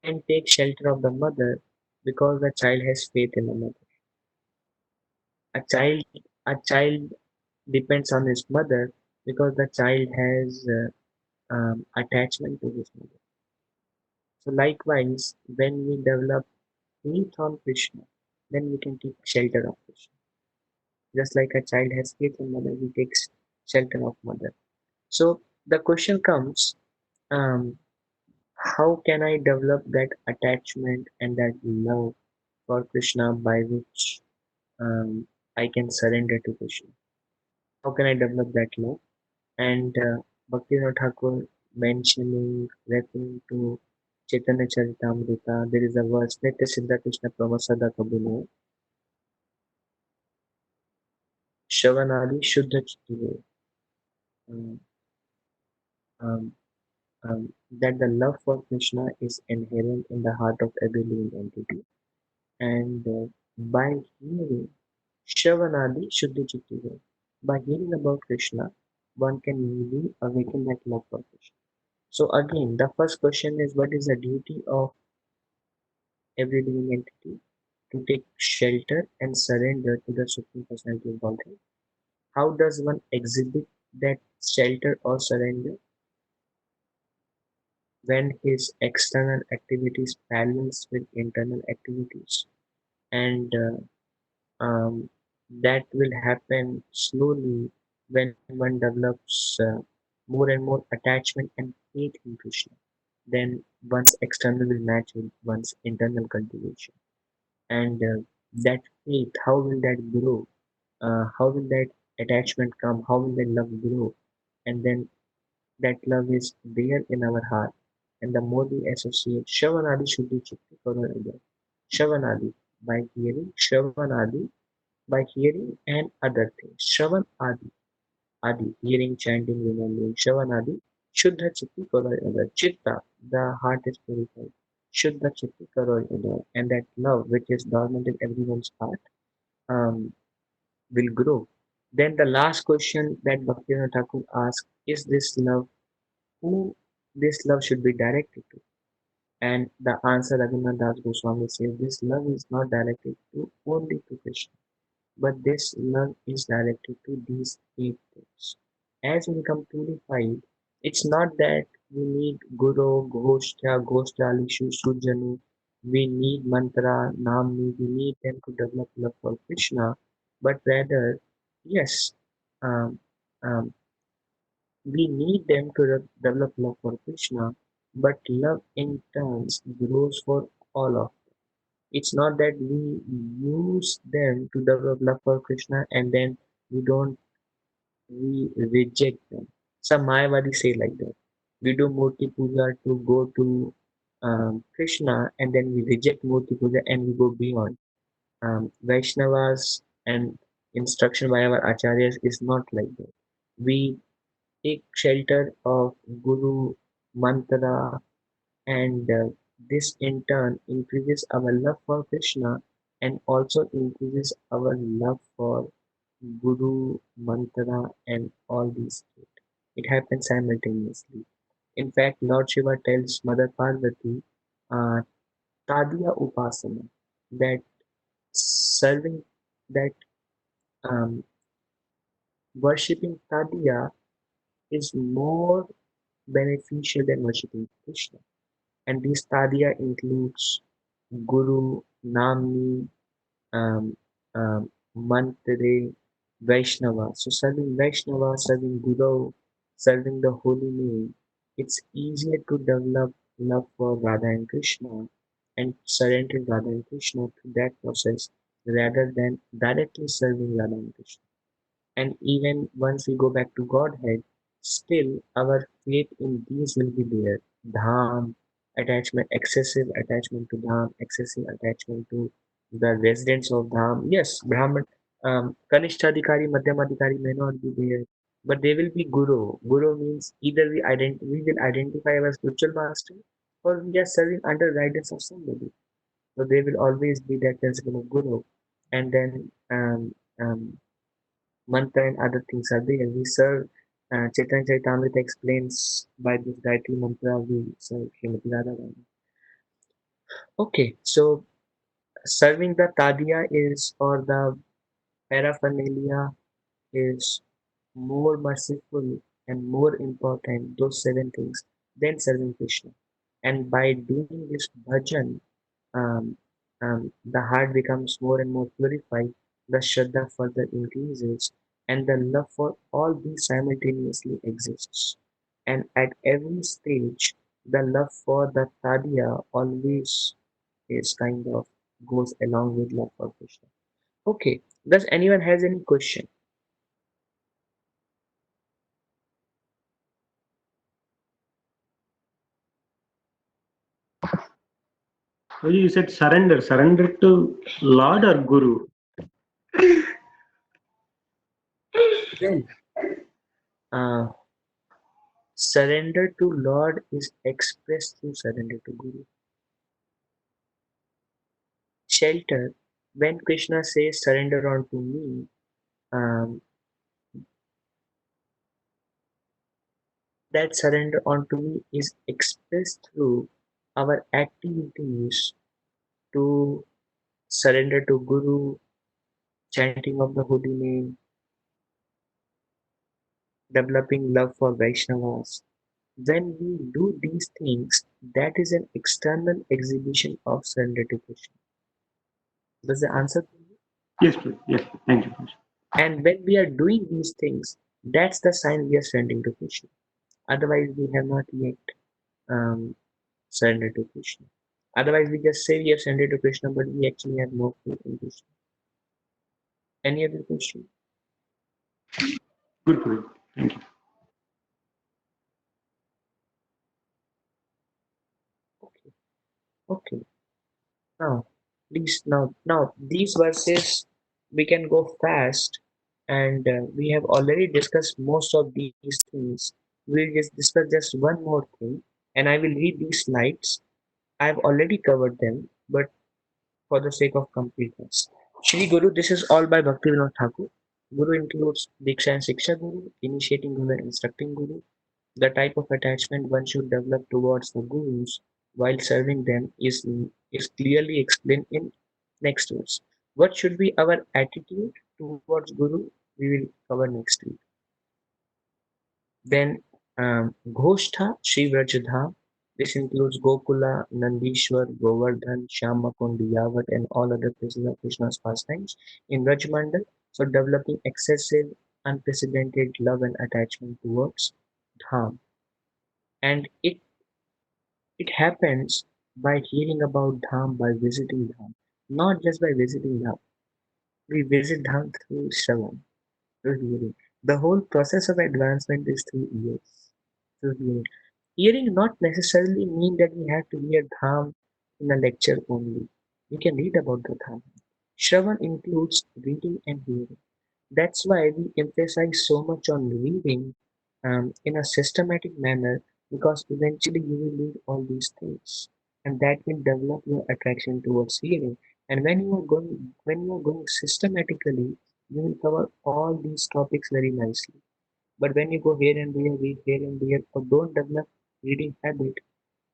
can take shelter of the mother because the child has faith in the mother. A child depends on his mother because the child has attachment to his mother. So likewise, when we develop faith on Krishna, then we can take shelter of Krishna. Just like a child has faith in mother, he takes shelter of mother. So the question comes, um, how can I develop that attachment and that love for Krishna by which I can surrender to Krishna? How can I develop that love? And Bhaktivinoda Thakur mentioning, referring to Chaitanya Charitamrita, there is a verse, Nitya Siddha Krishna Pramasada Kabino, Shavanadi Shuddha Chittave, um, um, that the love for Krishna is inherent in the heart of every living entity. And by hearing Shravanadi Shuddha Chittave, by hearing about Krishna, one can really awaken that love for Krishna. So again, the first question is what is the duty of every living entity? to take shelter and surrender to the Supreme Personality of Godhead. How does one exhibit that shelter or surrender? When his external activities balance with internal activities, and that will happen slowly when one develops more and more attachment and faith in Krishna. Then one's external will match with one's internal cultivation, and that faith, how will that grow? How will that attachment come? How will that love grow? And then that love is there in our heart. And the more we associate Shravanadi Shuddhi Chitti Karunada, Shravanadi by hearing, Shravanadi by hearing and other things. Shravan Adi, hearing, chanting, remembering. Shravanadi, Shuddha Chitti Karunada, Chitta, the heart is purified. Shuddha Chitti Karunada, and that love which is dormant in everyone's heart um, will grow. Then the last question that Bhaktivinoda Thakur asked is this love who this love should be directed to? And the answer Raghunath Das Goswami says this love is not directed to only to Krishna, but this love is directed to these eight things. As we become purified, it's not that we need Guru, Ghoshtya, Ghoshtalishu, Sujanu, we need mantra, namni, we need them to develop love for Krishna, but rather, yes, um, um, we need them to develop love for Krishna, but love in turns grows for all of. It's not that we use them to develop love for Krishna and then we don't we reject them. Some Mayavadi say like that. We do Murti Puja to go to Krishna and then we reject Murti Puja and we go beyond. Vaishnavas and instruction by our acharyas is not like that. We take shelter of Guru mantra, and this in turn increases our love for Krishna and also increases our love for Guru mantra and all these things. It happens simultaneously. In fact, Lord Shiva tells Mother Parvati, uh, Tadiya Upasana, that serving that um, worshipping Tadiya is more beneficial than worshipping Krishna. And this Tadiya includes Guru, Namni, um, Mantre, Vaishnava. So serving Vaishnava, serving Guru, serving the holy name, it's easier to develop love for Radha and Krishna and surrender Radha and Krishna to that process rather than directly serving Radha and Krishna. And even once we go back to Godhead, still our faith in these will be there. Dham, attachment, excessive attachment to Dham, excessive attachment to the residents of Dham. Yes, Brahman, Kanishtadhikari, Madhyamadhikari may not be there, but they will be Guru. Guru means either we will identify our spiritual master or we are serving under guidance of somebody. So they will always be that principle of Guru. And then mantra and other things are there. We serve Chaitanya Charitamrita explains by this Gayatri mantra we serve Srimati Radharani. Okay, so serving the Tadiya is or the paraphernalia is more merciful and more important, those seven things, than serving Krishna. And by doing this bhajan, um, the heart becomes more and more purified, the Shraddha further increases, and the love for all these simultaneously exists. And at every stage, the love for the Tadiya always is kind of goes along with love for Krishna. Okay, does anyone has any question? Well, you said surrender. Surrender to Lord or Guru? Well, uh, surrender to Lord is expressed through surrender to Guru. Shelter, when Krishna says surrender unto me, um, that surrender unto me is expressed through our activities to surrender to Guru, chanting of the holy name, developing love for Vaishnavas. When we do these things, that is an external exhibition of surrender to Krishna. Does the answer? Yes, please. Yes, please. Thank you. And when we are doing these things, that's the sign we are surrendering to Krishna. Otherwise, we have not yet um, surrendered to Krishna. Otherwise, we just say we have surrendered to Krishna, but we actually have no faith in Krishna. Any other question? Good for you. Thank you. Okay. Okay. Now, please, now these verses we can go fast, and we have already discussed most of these things. We'll just discuss just one more thing, and I will read these slides. I've already covered them, but for the sake of completeness. Shri Guru, this is all by Bhaktivinoda Thakur. Guru includes Diksha and Shiksha Guru, initiating Guru and instructing Guru. The type of attachment one should develop towards the Gurus while serving them is clearly explained in next verse. What should be our attitude towards Guru? We will cover next week. Then Ghoshta Sri Vrajadham. This includes Gokula, Nandishwar, Govardhan, Shyamakund, Yavat, and all other places of Krishna's pastimes in Rajmandal. So developing excessive, unprecedented love and attachment towards Dham. And it happens by hearing about Dham, by visiting Dham. Not just by visiting Dham. We visit Dham through Shravan, through hearing. The whole process of advancement is through ears, through hearing. Hearing not necessarily mean that we have to hear Dham in a lecture only. We can read about the Dham. Shravan includes reading and hearing. That's why we emphasize so much on reading in a systematic manner, because eventually you will need all these things, and that will develop your attraction towards hearing. And when you are going systematically, you will cover all these topics very nicely. But when you go here and there, read here and there, or don't develop reading habit,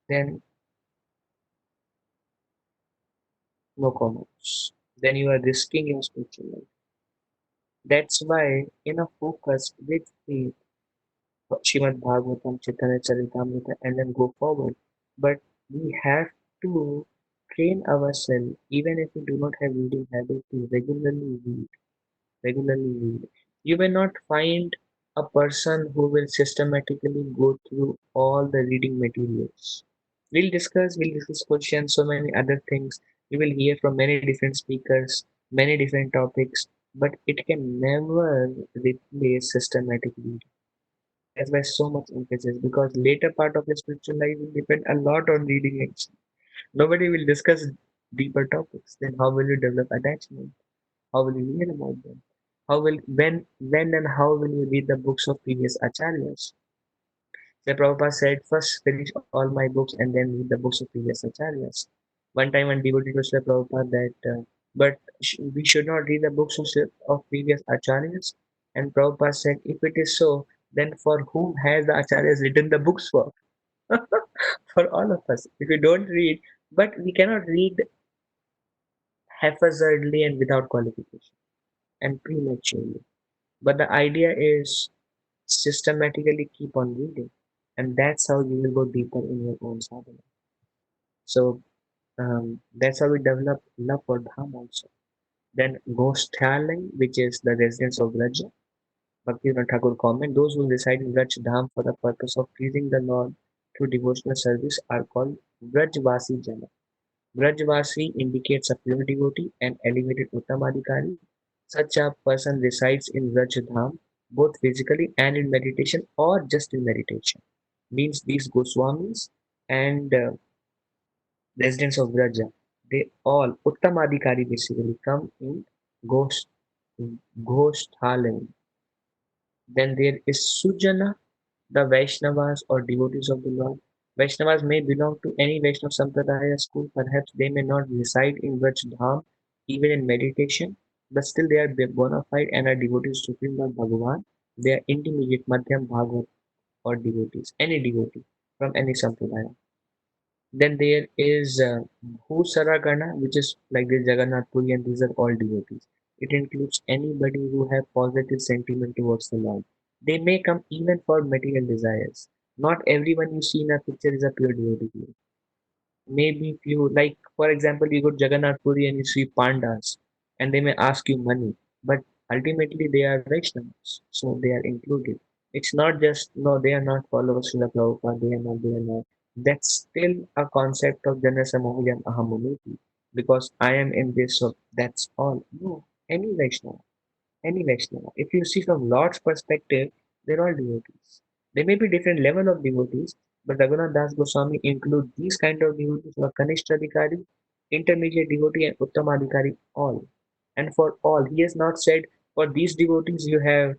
then no comments. Then you are risking your spiritual life. That's why in a focus with faith, Srimad Bhagavatam, Chaitanya Charitamrita, and then go forward. But we have to train ourselves, even if we do not have reading habit, to regularly read. Regularly read. You may not find a person who will systematically go through all the reading materials. We'll discuss questions, so many other things. We will hear from many different speakers, many different topics, but it can never replace systematic reading. That's why so much emphasis, because later part of your spiritual life will depend a lot on reading action. Nobody will discuss deeper topics. Then how will you develop attachment? How will you hear about them? How will when and how will you read the books of previous acharyas? So Prabhupada said, first finish all my books and then read the books of previous acharyas. One time one devotee told Srila Prabhupada that, we should not read the books of previous acharyas. And Prabhupada said, if it is so, then for whom has the acharyas written the books for? For all of us. If we don't read, but we cannot read haphazardly and without qualification and prematurely. But the idea is systematically keep on reading, and that's how you will go deeper in your own sadhana. So that's how we develop love for Dham also. Then Ghoshthyaling, which is the residence of Vraja. Bhaktivinoda Thakur comment, those who reside in Vraj Dham for the purpose of pleasing the Lord through devotional service are called Vrajvasi Jana. Vrajvasi indicates a pure devotee and elevated Uttamadhikari. Such a person resides in Vraj Dham both physically and in meditation, or just in meditation. Means these Goswamis and residents of Vraja, they all, Uttamadhikari basically, come in Ghosh, Ghoshthalen. Then there is Sujana, the Vaishnavas or devotees of the Lord. Vaishnavas may belong to any Vaishnava Sampradaya school, perhaps they may not reside in Vraj Dham even in meditation, but still they are bona fide and are devotees to Supreme Lord Bhagavan. They are intermediate Madhyam Bhagavat or devotees, any devotee from any Sampradaya. Then there is Bhusaragana, which is like the Jagannath Puri, and these are all devotees. It includes anybody who have positive sentiment towards the Lord. They may come even for material desires. Not everyone you see in a picture is a pure devotee. Maybe if you like, for example, you go to Jagannath Puri and you see pandas, and they may ask you money, but ultimately they are Vaishnavas, so they are included. It's not just no, they are not followers of the Prabhupada, they are not. That's still a concept of Janasamohiyam Ahamumiti, because I am in this, so that's all. No, any Vaishnava. Any Vaishnava. If you see from Lord's perspective, they're all devotees. There may be different level of devotees, but Raghunath Das Goswami include these kind of devotees who are Kanishta intermediate devotee, and Uttamadhikari, all. And for all, he has not said for these devotees you have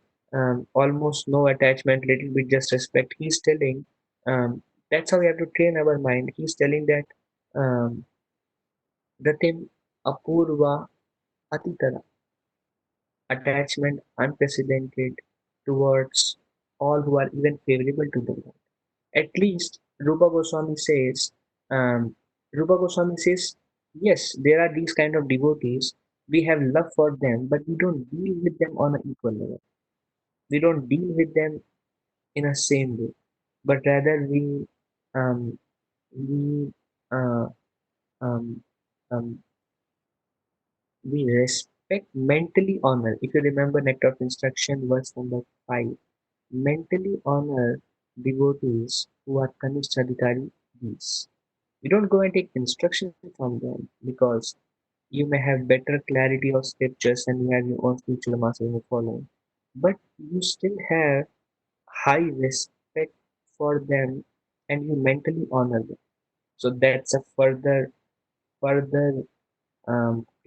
almost no attachment, little bit just respect. He's telling that's how we have to train our mind. He's telling that um, Ratim Apurva Atitara, attachment unprecedented towards all who are even favorable to the Lord. At least um, Rupa Goswami says, yes, there are these kind of devotees. We have love for them, but we don't deal with them on an equal level. We don't deal with them in a same way, but rather um, we uh, um, um, we respect, mentally honor. If you remember Nectar of Instruction, verse number 5, mentally honor devotees who are Kanishta beings. You don't go and take instruction from them because you may have better clarity of scriptures and you have your own spiritual master you follow. But you still have high respect for them and you mentally honor them. So that's a further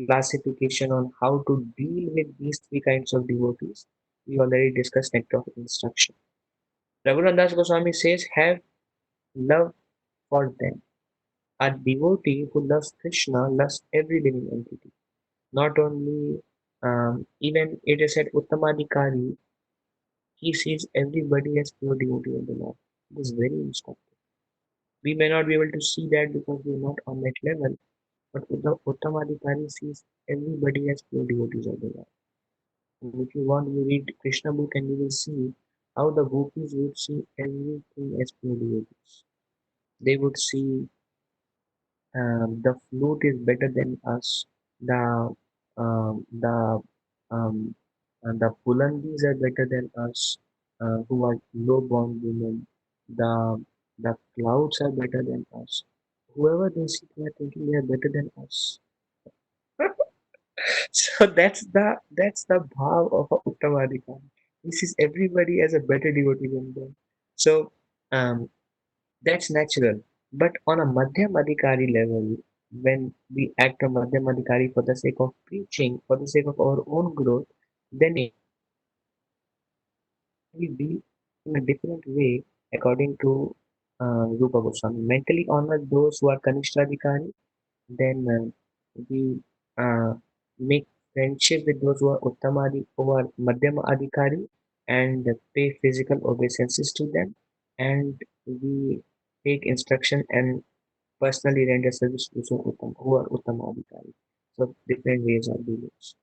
classification on how to deal with these three kinds of devotees. We already discussed nectar of instruction. Raghunath Das Goswami says, have love for them. A devotee who loves Krishna loves every living entity. Not only, even it is said, Uttamadikari, he sees everybody as pure devotee of the Lord. It is very instructive. We may not be able to see that because we are not on that level, but Uttamadikari sees everybody as pure devotees of the Lord. And if you want, you read Krishna book and you will see how the gopis would see everything as pure devotees. They would see the flute is better than us. The the the Pulandis are better than us, who are low-born women. The the clouds are better than us. Whoever they see, they are thinking they are better than us. So that's the bhav of a Uttamaধিकारी. He sees everybody as a better devotee than them. So um, that's natural. But on a Madhyam Adhikari level, when we act on Madhyam Adhikari for the sake of preaching, for the sake of our own growth, then we deal in a different way according to Rupa Goswami. Mentally honor those who are Kanishta Adhikari, then we make friendship with those who are who are Madhyama Adhikari, and pay physical obeisances to them, and we take instruction and personally render service to those who are Uttama Adhikari. So different ways of doing it.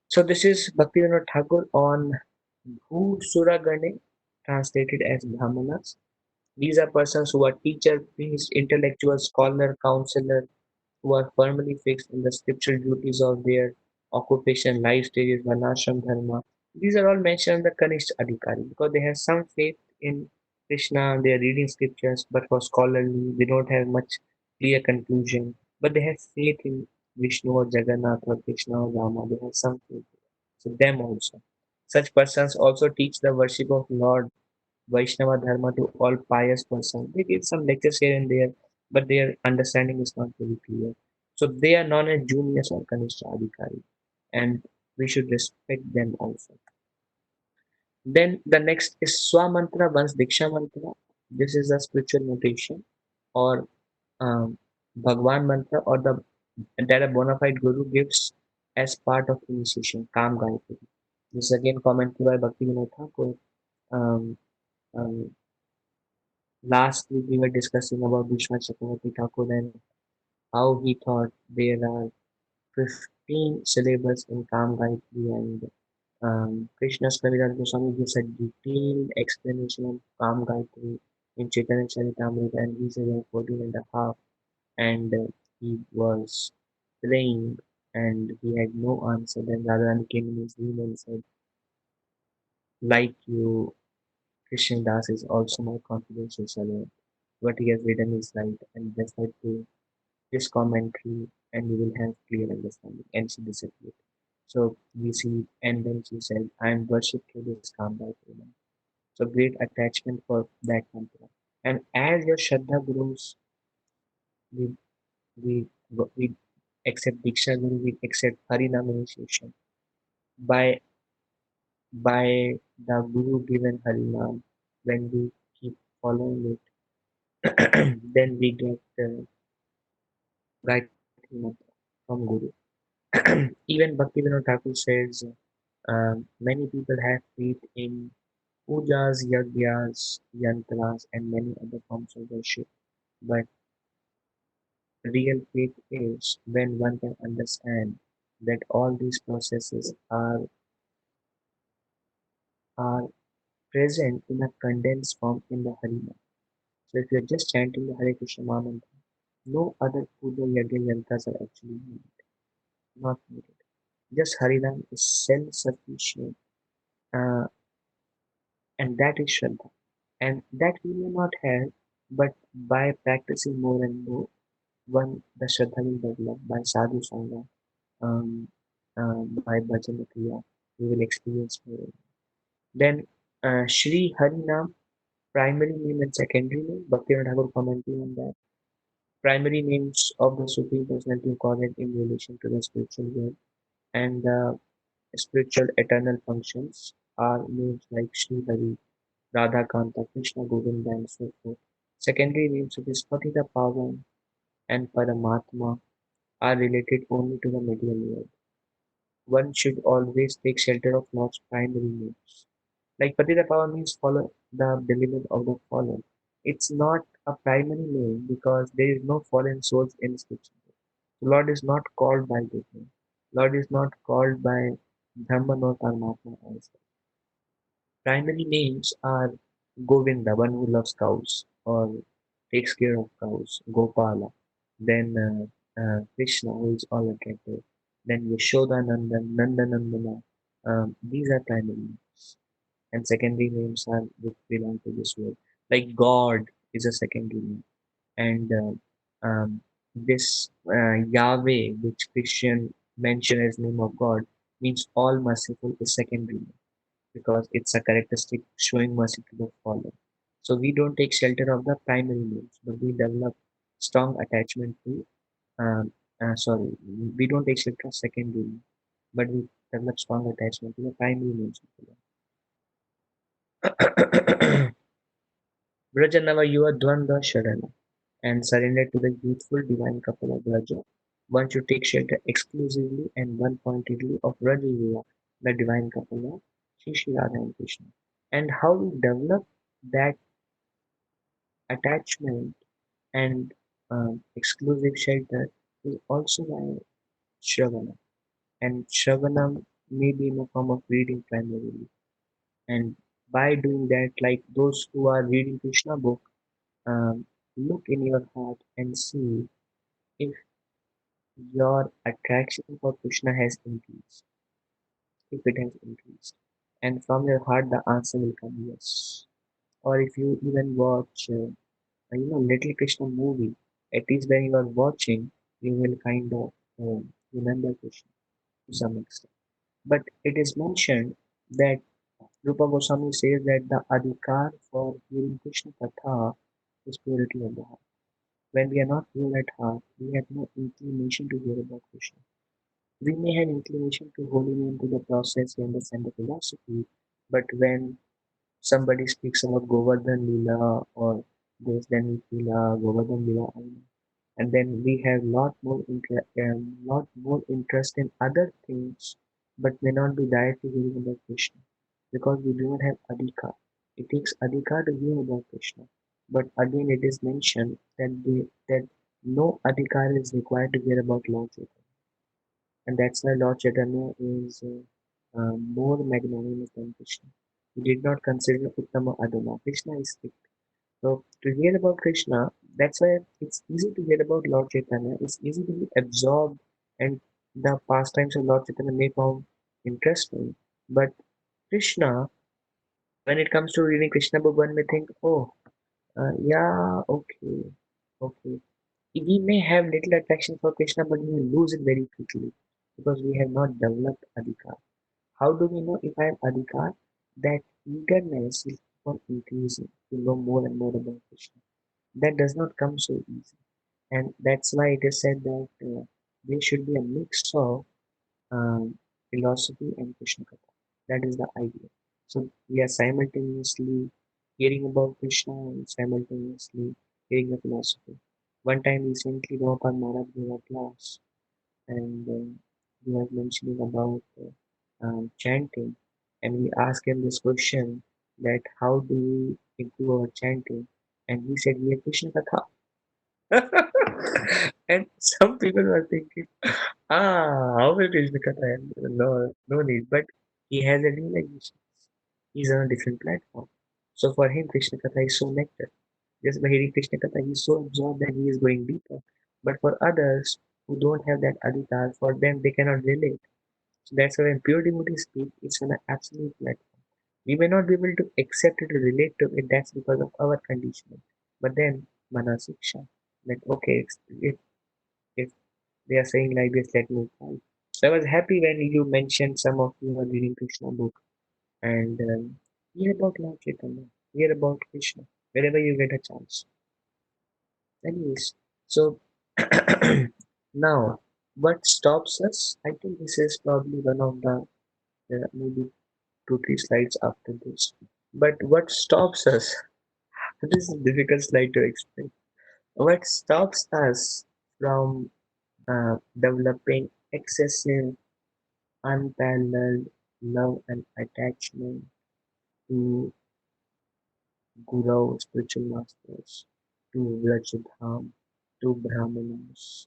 So this is Bhaktivinoda Thakur on Bhu Suragane, translated as Brahmanas. These are persons who are teacher, priest, intellectual, scholar, counselor, who are firmly fixed in the scriptural duties of their occupation, life stages, Varnashram Dharma. These are all mentioned in the Kanishta Adhikari because they have some faith in Krishna, they are reading scriptures, but for scholarly, they don't have much clear conclusion, but they have faith in Vishnu or Jagannath or Krishna or Rama, they have some faith. So them also. Such persons also teach the worship of Lord Vaishnava Dharma to all pious persons. They give some lectures here and there, but their understanding is not very clear. So they are known as juniors or Kanishta Adhikari, and we should respect them also. Then the next is Swa Mantra, once Diksha Mantra. This is a spiritual notation, or Bhagwan Mantra, or the that a bona fide Guru gives as part of initiation, Kam Gayatri. This is again commented by Bhakti Vinod Thakur. Um, um, Last week we were discussing about Bhishma Chakravarti Thakur and how he thought there are 15 syllables in Kam Gayatri, and Krishna's Kaviraj Goswami gives a detailed explanation of Kam Gayatri in Chaitanya Charitamrita, and he said 14 and a half, and he was praying and he had no answer. Then Radharani came in his room and said, like you, Krishna Das is also my confidential servant. What he has written is right, and refer to this commentary, and you will have clear understanding. And she disappeared. So we see, and then she said, I am worshipped through this calm by woman. So great attachment for that mantra. And as your Shraddha grows, we we we accept Diksha Guru, we accept Harinam initiation. By the Guru given Harinam, when we keep following it, then we get Gayatri mantra from Guru. Even Bhaktivinoda Thakur says, many people have faith in pujas, yagyas, yantras, and many other forms of worship. But real faith is when one can understand that all these processes are present in a condensed form in the Harima. So if you're just chanting the Hare Krishna Maha Mantra, no other puja, yagya, yantras are actually needed, not needed. Just Harinam is self-sufficient, uh, and that is Shraddha. And that we may not have, but by practicing more and more, one the Shraddha will develop by sadhu sangha, um, by bhajana kriya, we will experience more. Then Shri Harinam, primary name and secondary name, Bhaktivinoda Thakur commenting on that. Primary names of the Supreme Personality of Godhead in relation to the spiritual world and the spiritual eternal functions are names like Shri Hari, Radha Kanta, Krishna Govinda, and so forth. Secondary names such as Patita Pavan and Paramatma are related only to the material world. One should always take shelter of Lord's primary names. Like Patita Pavan means follow the deliverer of the fallen. It's not a primary name because there is no fallen souls in scripture. The Lord is not called by this name. Lord is not called by Brahman or Paramatma also. Primary names are Govinda, one who loves cows or takes care of cows, Gopala. Then Krishna, who is all attractive. Then Yashodanandan, Nandanandana. These are primary names. And secondary names are which belong to this world. Like God is a secondary name. And this Yahweh, which Christian mention as name of God, means all merciful is secondary name because it's a characteristic showing mercy to the fallen. So we don't take shelter of the primary names, but we develop strong attachment to. Sorry, we don't take shelter of secondary names, but we develop strong attachment to the primary names of the Lord. Brajanava Yuva Dvanda Sharana and surrender to the youthful divine couple of Braja. One should take shelter exclusively and one pointedly of Braja Yuva, the divine couple of Shri Radha and Krishna. And how we develop that attachment and exclusive shelter is also by Shravana. And Shravana may be in a form of reading primarily. And by doing that, like those who are reading Krishna book, um, look in your heart and see if your attraction for Krishna has increased, if it has increased. And from your heart, the answer will come yes. Or if you even watch, Little Krishna movie, at least when you are watching, you will kind of remember Krishna to some extent. But it is mentioned that Rupa Goswami says that the adhikar for hearing Krishna Katha is purity of the heart. When we are not pure at heart, we have no inclination to hear about Krishna. We may have inclination to hold him into the process, we understand the philosophy, but when somebody speaks about Govardhan Lila or this, then we feel Govardhan Lila, I know. And then we have lot more interest in other things, but may not be directly hearing about Krishna because we do not have adhikar. It takes adhikar to hear about Krishna. But again, it is mentioned that no adhikar is required to hear about Lord Chaitanya, and that's why Lord Chaitanya is more magnanimous than Krishna. He did not consider Uttama Adama. Krishna is strict. So to hear about Krishna, that's why it's easy to hear about Lord Chaitanya. It's easy to be absorbed, and the pastimes of Lord Chaitanya may found interesting. But Krishna, when it comes to reading Krishna book, one may think, oh, yeah, okay, okay. We may have little attraction for Krishna, but we will lose it very quickly because we have not developed adhikar. How do we know if I have adhikar? That eagerness will keep on increasing to know more and more about Krishna. That does not come so easy, and that's why it is said that there should be a mix of philosophy and Krishna Katha. That is the idea. So we are simultaneously hearing about Krishna and simultaneously hearing the philosophy. One time recently, Prabhupada Maharaj gave a class, and he was mentioning about chanting, and we asked him this question that how do we improve our chanting, and he said we have Krishna Katha. And some people were thinking, how will Krishna Katha? No, no need. But he has a realization. He's on a different platform. So for him, Krishna Katha is so nectar. Just by hearing Krishna Katha, he's so absorbed that he is going deeper. But for others who don't have that adhikar, for them they cannot relate. So that's why when pure devotees speak, it's on an absolute platform. We may not be able to accept it or relate to it, that's because of our conditioning. But then, ManahShiksha, like, okay, if they are saying like this, let me try. So I was happy when you mentioned some of you are reading Krishna book and hear about Lord Chaitanya, hear about Krishna, wherever you get a chance. Anyways, so now, what stops us? I think this is probably one of the maybe 2 3 slides after this. But what stops us? This is a difficult slide to explain. What stops us from developing excessive, unparalleled love and attachment to Guru, spiritual masters, to Vrajadham, to Brahmanas,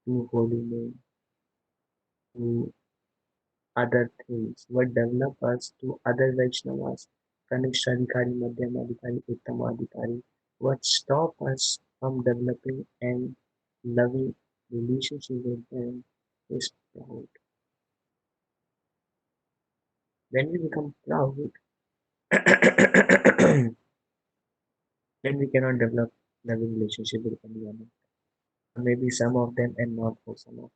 to holy name, to other things? What develop us to other Vaishnavas, Kanishta Adhikari, Madhyama Adhikari, Uttama Adhikari? What stop us from developing and loving relationship with them is proud. When we become proud, then we cannot develop loving relationship with anyone. Maybe some of them and not for some of them.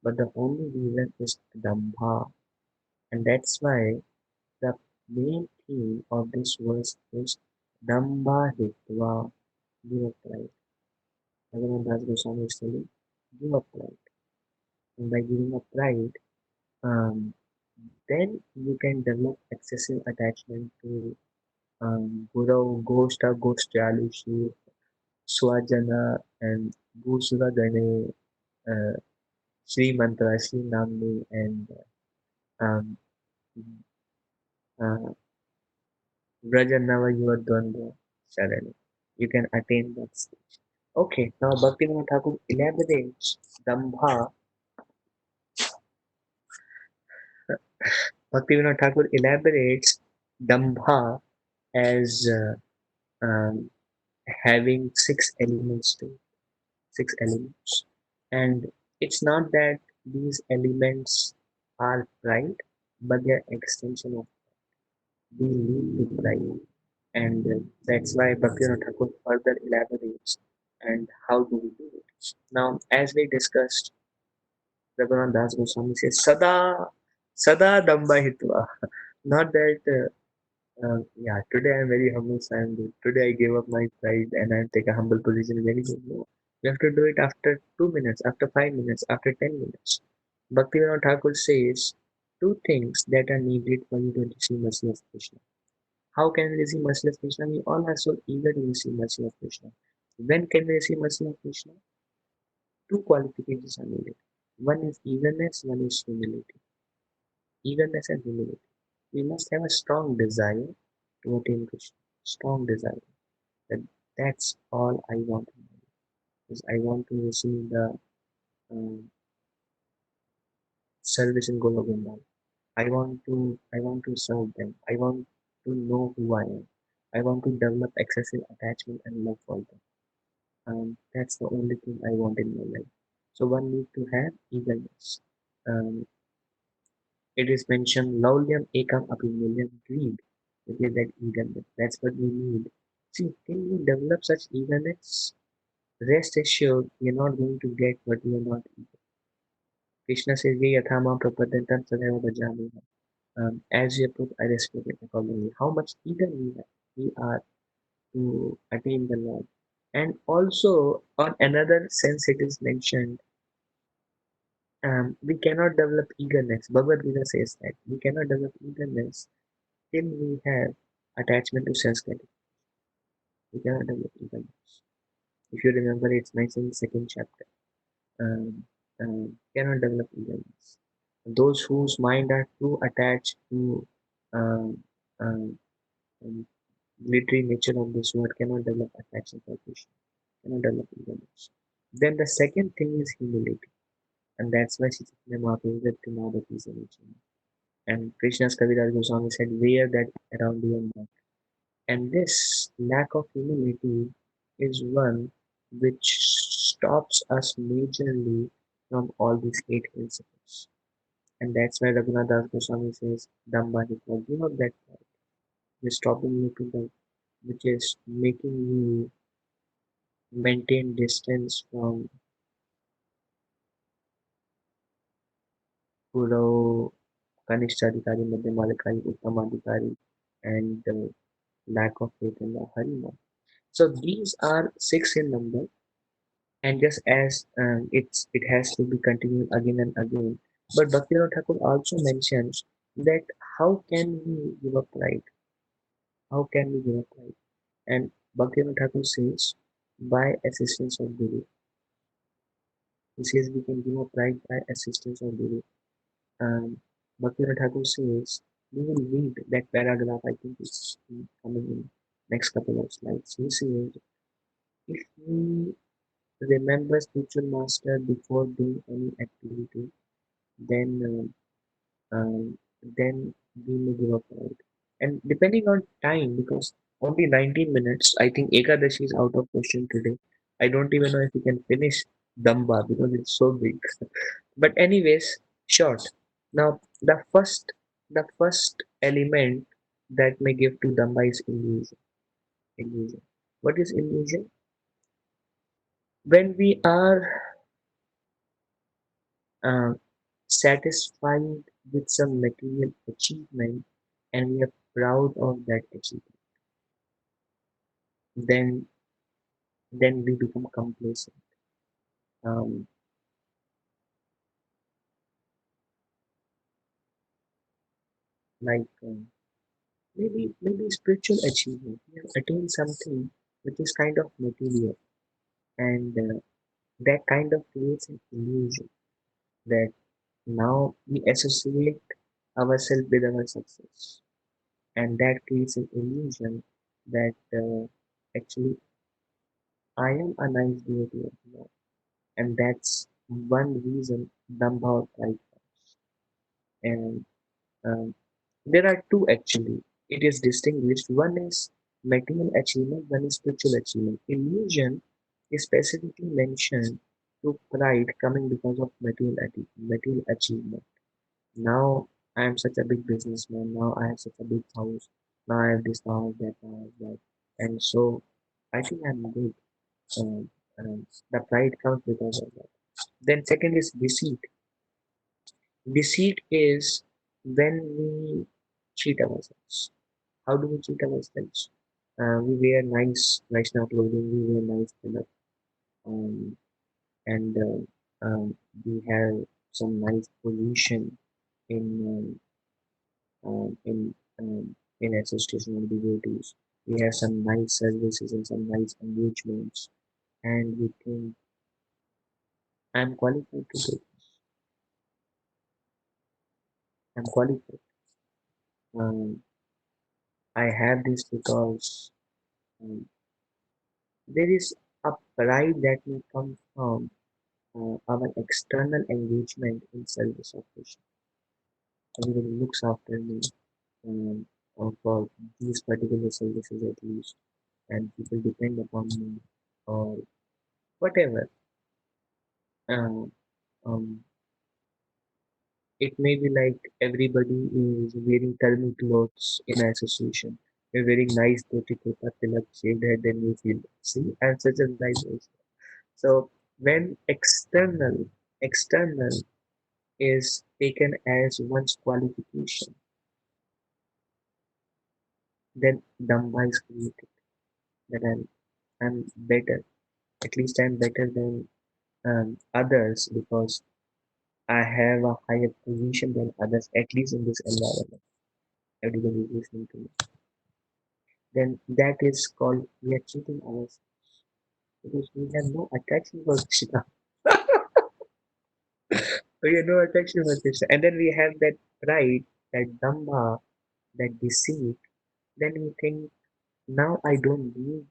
But the only reason is Dambha. And that's why the main theme of this verse is Dambha Hitva, give up pride. Bhagavan Das Goswami is telling, give up pride. And by giving up pride, um, then you can develop excessive attachment to Guru, Goshta, Goshtalu, Shiv, Swajana, and Gusura Gane, uh, Sri Mantra, Sri Namni, and um, uh, Vrajannava Yuvadvandva Sarani. You can attain that stage. Okay, now Bhaktivinoda Thakur elaborates Dambha. Bhaktivinoda Thakur elaborates Dambha as having 6 elements to 6 elements, and it's not that these elements are pride, but they're extension of we lead to pride, and that's why Bhaktivinoda Thakur further elaborates. And how do we do it? Now, as we discussed, Raghunath Das Goswami says, Sada, Sada Damba Hitva. Not that, yeah, today I'm very humble, so I'm good. Today I gave up my pride and I take a humble position. Very good. No. You have to do it after 2 minutes, after 5 minutes, after 10 minutes. Bhaktivinoda Thakur says 2 things that are needed for you to receive mercy of Krishna. How can we receive mercy of Krishna? We all are so eager to receive mercy of Krishna. When can we receive mercy of Krishna? 2 qualifications are needed. One is eagerness, one is humility. Eagerness and humility. We must have a strong desire to attain Krishna. Strong desire. That That's all I want in my life. Is I want to receive the um, service in Gologundan. I want to serve them. I want to know who I am. I want to develop excessive attachment and love for them. That's the only thing I want in my life. So one need to have eagerness. Um, it is mentioned laulyam ekam apimulyam greed, which is that eagerness. That's what we need. See, can we develop such eagerness? Rest assured, you're not going to get what you are not eager. Krishna says, Ye yathama prapadantam sadeva bhajami. As you put, I respect it accordingly. How much eager we are to attain the Lord. And also, on another sense, it is mentioned, we cannot develop eagerness. Bhagavad Gita says that we cannot develop eagerness till we have attachment to sense gratification. We cannot develop eagerness. If you remember, it's mentioned in the second chapter. Um, cannot develop eagerness. Those whose mind are too attached to um, um, um, military nature of this word cannot develop affection for Krishna, cannot develop eagerness. Then the second thing is humility, and that's why Sri Chaitanya Mahaprabhu said to Madhava is original. And Krishna's Kaviraj Goswami said, wear that around your neck. And this lack of humility is one which stops us majorly from all these eight principles. And that's why Raghunath Das Goswami says, Dambahika, give up that pride. Is stopping you to the, which is making you maintain distance from Kuro, Kanishthadikari, Madhyamadikari, Uttamadikari, and the lack of faith in the Harima. So these are six in number, and just as it has to be continued again and again. But Bhaktivinoda Thakur also mentions that how can we give up pride? How can we give up pride? And Bhaktivinoda Thakur says, by assistance of Guru. He says we can give up pride by assistance of Guru. Bhaktivinoda Thakur says, we will read that paragraph, I think it's coming in next couple of slides. He says, if we remember spiritual master before doing any activity, then then we may give up pride. And depending on time, because only 19 minutes, I think Ekadashi is out of question today. I don't even know if we can finish Damba because it's so big. But anyways, short. Now the first element that may give to Damba is illusion. Illusion. What is illusion? When we are uh, satisfied with some material achievement and we are proud of that achievement, then we become complacent. Um, like maybe spiritual achievement. We have attained something which is kind of material, and that kind of creates an illusion that now we associate ourselves with our success, and that creates an illusion that actually I am a nice devotee of God, and that's one reason Dambha or pride comes. And um, there are two actually. It is distinguished. One is material achievement, one is spiritual achievement. Illusion is specifically mentioned to pride coming because of material achievement. Now I am such a big businessman. Now I have such a big house. Now I have this house, that house, that, and so I think I'm good. The pride comes because of that. Then second is deceit. Deceit is when we cheat ourselves. How do we cheat ourselves? We wear nice Vaishnava clothing, we wear nice color, um, and we have some nice position in in association of devotees. We have some nice services and some nice engagements, and we think I'm qualified to do. I'm qualified. Um, I have this because um, There is a pride that may come from our external engagement in service of Krishna. Everybody looks after me um, for these particular services at least, and people depend upon me or whatever. Um, um, it may be like everybody is wearing thermal clothes in an association. We're wearing nice dhoti kurta, tilak, shaved head, then we feel, see, I'm such a nice person. So when external is taken as one's qualification, then Damba is created. That I'm better. At least I'm better than others because I have a higher position than others, at least in this environment. Everybody is listening to me. Then that is called we are cheating ourselves because we have no attraction for Krishna. We have no attraction for Krishna. And then we have that pride, that Dhamma, that deceit. Then we think, now I don't need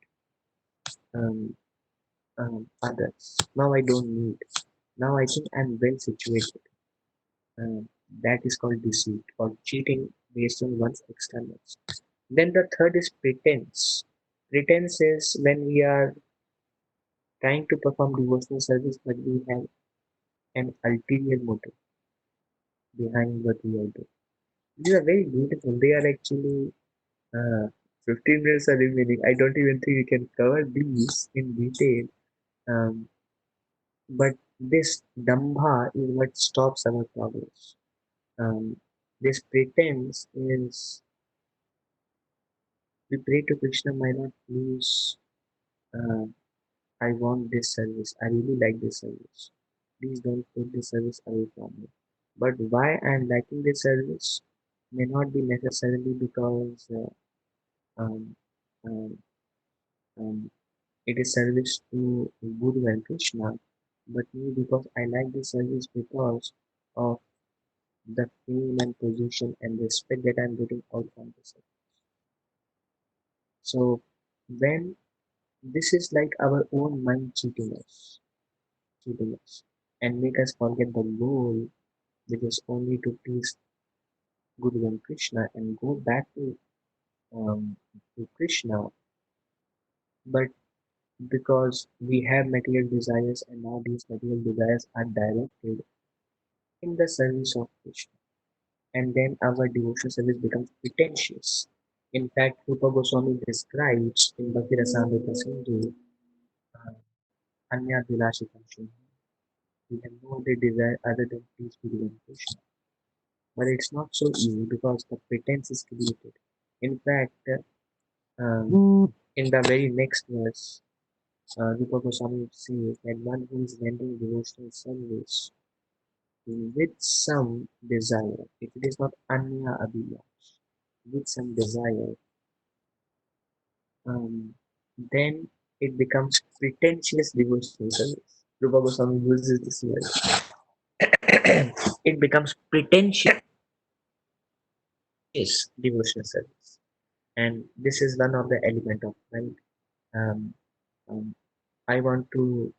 um, others. Now I don't need. Now I think I'm well situated. Um, that is called deceit or cheating based on one's externals. Then the third is pretense. Pretense is when we are trying to perform devotional service, but we have an ulterior motive behind what we are doing. These are very beautiful. They are actually 15 minutes are remaining. I don't even think we can cover these in detail. Um, but this dambha is what stops our progress. Um, this pretense is we pray to Krishna, my Lord, please, uh, I want this service. I really like this service. Please don't take this service away from me. But why I am liking this service may not be necessarily because um, um, um, it is service to Guru and Krishna, but maybe because I like this service because of the fame and position and respect that I'm getting out from this service. So when this is like our own mind cheating us, and make us forget the goal, which is only to please Guru and Krishna and go back to Krishna, but because we have material desires and now these material desires are directed in the service of Krishna. And then our devotional service becomes pretentious. In fact, Rupa Goswami describes in Bhakti Rasamrita Sindhu, uh, Anya Dilashikam Shubham. We have no other desire other than please Guru and Krishna. But it's not so easy because the pretense is created. In fact, in the very next verse, Rupa Goswami says that one who is rendering devotional service with some desire, if it is not Anya Abhilash, with some desire, um, then it becomes pretentious devotional service. Rupa Goswami uses this word. It becomes pretentious devotional service. And this is one of the element of pride. Um, um, I want to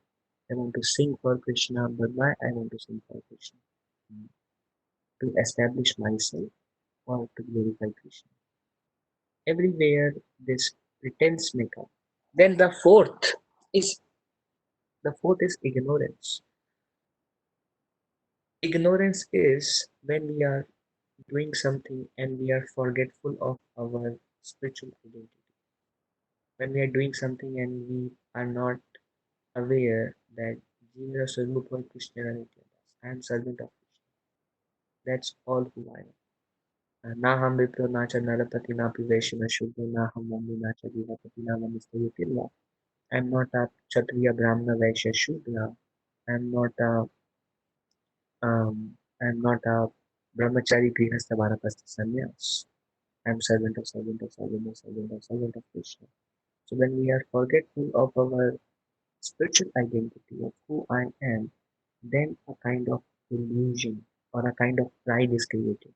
I want to sing for Krishna, but why I want to sing for Krishna? Mm, to establish myself or to glorify Krishna. Everywhere this pretense may come. Then is the fourth is ignorance. Ignorance is when we are doing something and we are forgetful of our spiritual identity. When we are doing something and we are not aware that Jesus Swarupa Krishna Nityadas. I am servant of Krishna. That's all who I am. Na ham vipro na cha narapati na piveshna shudra na ham vambu na cha divapati na vamistayatilla. I am not a Kshatriya Brahmana Vaishya Shudra. I am not a I am not a Brahmachari Grihastha Vanapasta Sannyas. I am servant of Krishna. So when we are forgetful of our spiritual identity of who I am, then a kind of illusion or a kind of pride is created,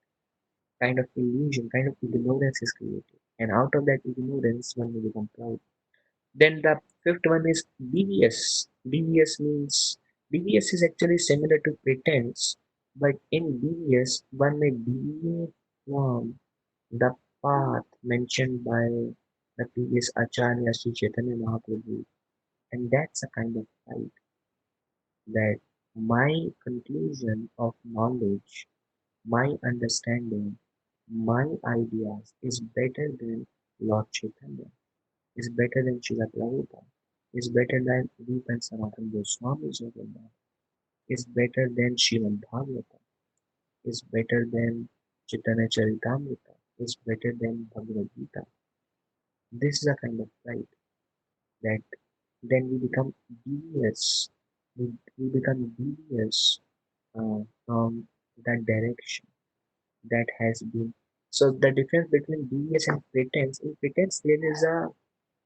kind of illusion, kind of ignorance is created. And out of that ignorance, one will become proud. Then the fifth one is devious. Devious is actually similar to pretense, but in devious one may deviate from the path mentioned by the previous Acharya Sri Chaitanya Mahaprabhu, and that's a kind of pride that my conclusion of knowledge, my understanding, my ideas is better than Lord Chaitanya, is better than Srila Prabhupada, is better than Rupa and Sanatana Goswami's Jagannatha, is better than Srimad Bhagavatam, is better than Chaitanya Charitamrita, is better than Bhagavad Gita. This is a kind of pride that then we become devious. We become devious from that direction that has been. So the difference between devious and pretense, in pretense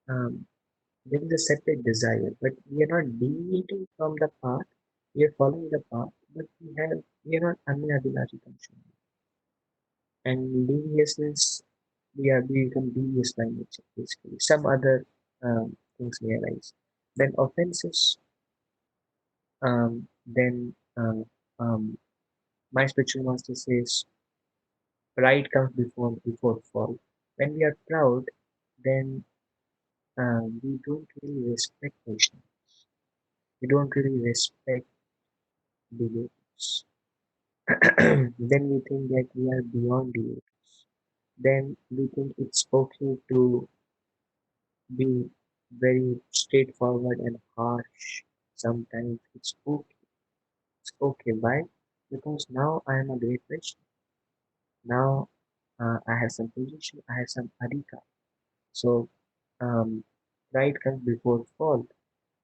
um, there is a separate desire, but we are not deviating from the path. We are following the path, but we are not Anyabilashi Kamshana. And deviousness, we become devious by nature, basically. Some other things may arise. Then offenses, then my spiritual master says pride comes before fall. When we are proud, then we don't really respect Krishna. We don't really respect devotees. Then we think that we are beyond devotees. Then we think it's okay to be very straightforward and harsh. Sometimes it's okay. It's okay. Why? Because now I am a great Krishna. Now I have some position. I have some adhika. So um, pride comes before fall,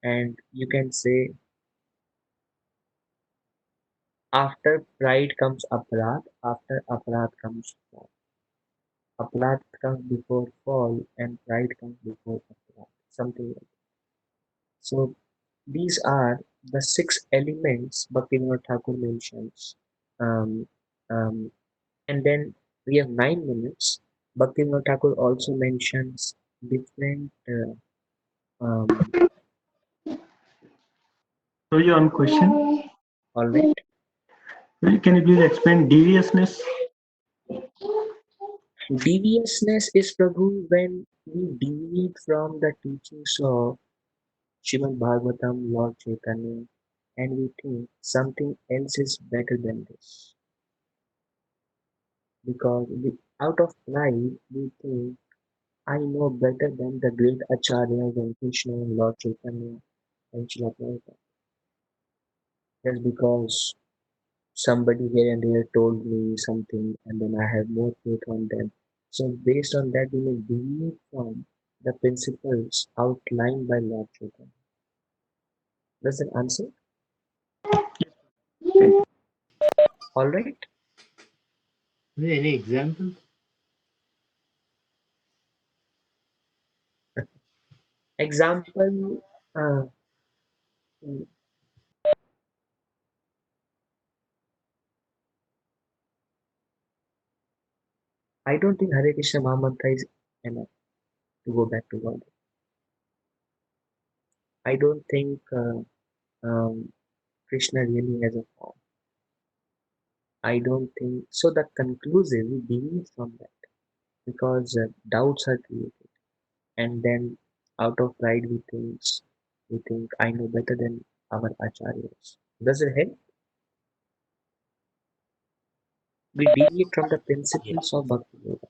and you can say after pride comes aparad, after aparad comes fall. Aparad comes before fall, and pride comes before aparad. Something like that. So these are the six elements Bhaktivinoda Thakur mentions. Um, um, and then we have 9 minutes. Bhaktivinoda Thakur also mentions different. Um, So your own question. all right. Can you please explain deviousness? Deviousness is Prabhu when we deviate from the teachings of Srimad Bhagavatam, Lord Chaitanya, and we think something else is better than this. Because out of pride, we think I know better than the great Acharyas and Krishna and Lord Chaitanya and Srila Prabhupada. Just because somebody here and there told me something and then I have more faith on them. So based on that, we may deviate from the principles outlined by Lord Chaitanya. Does that answer? All right. Any example? Example. Mm, I don't think Hare Krishna Mahamantra is enough to go back to God. I don't think Krishna really has a form. I don't think so. The conclusive we deviate from that because doubts are created, and then out of pride we think I know better than our acharyas. Does it help? We deviate from the Yeah. principles of Bhakti Yoga,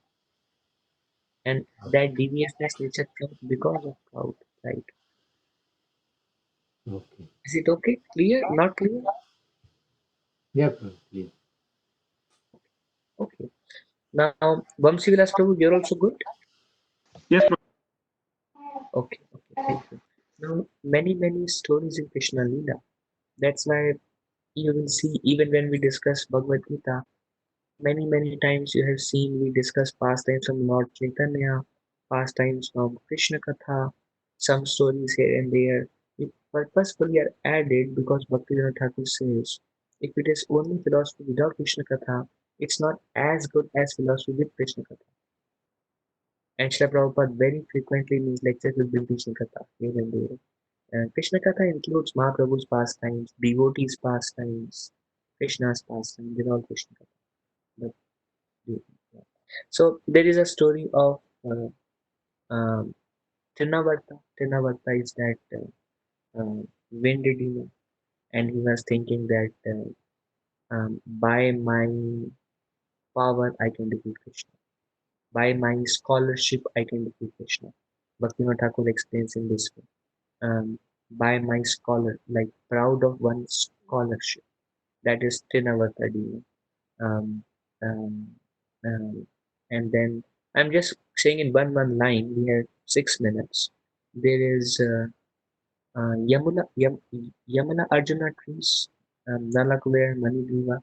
and that deviousness nature comes because of doubt. Right? Okay. Is it okay? Clear? Not clear? Yeah, Prabhu, please. Okay. Now, Vamsi Vilas Prabhu, you're also good. Yes, Prabhu. Okay. Okay. Thank you. Now, many stories in Krishna Leela. That's why you will see even when we discuss Bhagavad Gita, many times you have seen we discuss pastimes from Lord Chaitanya, pastimes from Krishna Katha, some stories here and there. We purposefully are added because Bhaktivinoda Thakur says, if it is only philosophy without Krishna Katha, it's not as good as philosophy with Krishna Katha. And Srila Prabhupada very frequently in his lectures will bring Krishna Katha here and there. And Krishna Katha includes Mahaprabhu's pastimes, devotees' pastimes, Krishna's pastimes, they're all Krishna Katha. But, yeah. So there is a story of um, Trinavarta. Trinavarta is that when did he know? And he was thinking that by my power I can defeat Krishna. By my scholarship I can defeat Krishna. Bhaktivinoda Thakur explains in this way. By my scholar, like proud of one's scholarship. That is Trinavarta demon. Um, um, um, and then I'm just saying in one line. We have 6 minutes. There is Yamuna Arjuna trees, Nalakuver Manigriva,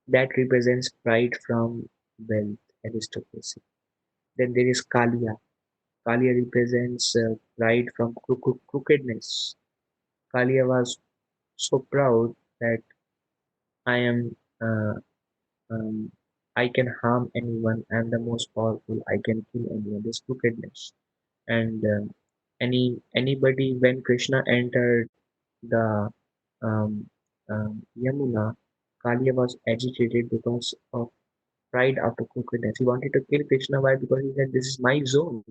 that represents pride from wealth, aristocracy. Then there is Kalia. Kalia represents pride from crookedness. Kalia was so proud that I am, I can harm anyone. I am the most powerful. I can kill anyone. This crookedness. And anybody when Krishna entered the Yamuna, Kalia was agitated because of pride after crookedness. He wanted to kill Krishna. Why? Because he said, "This is my zone.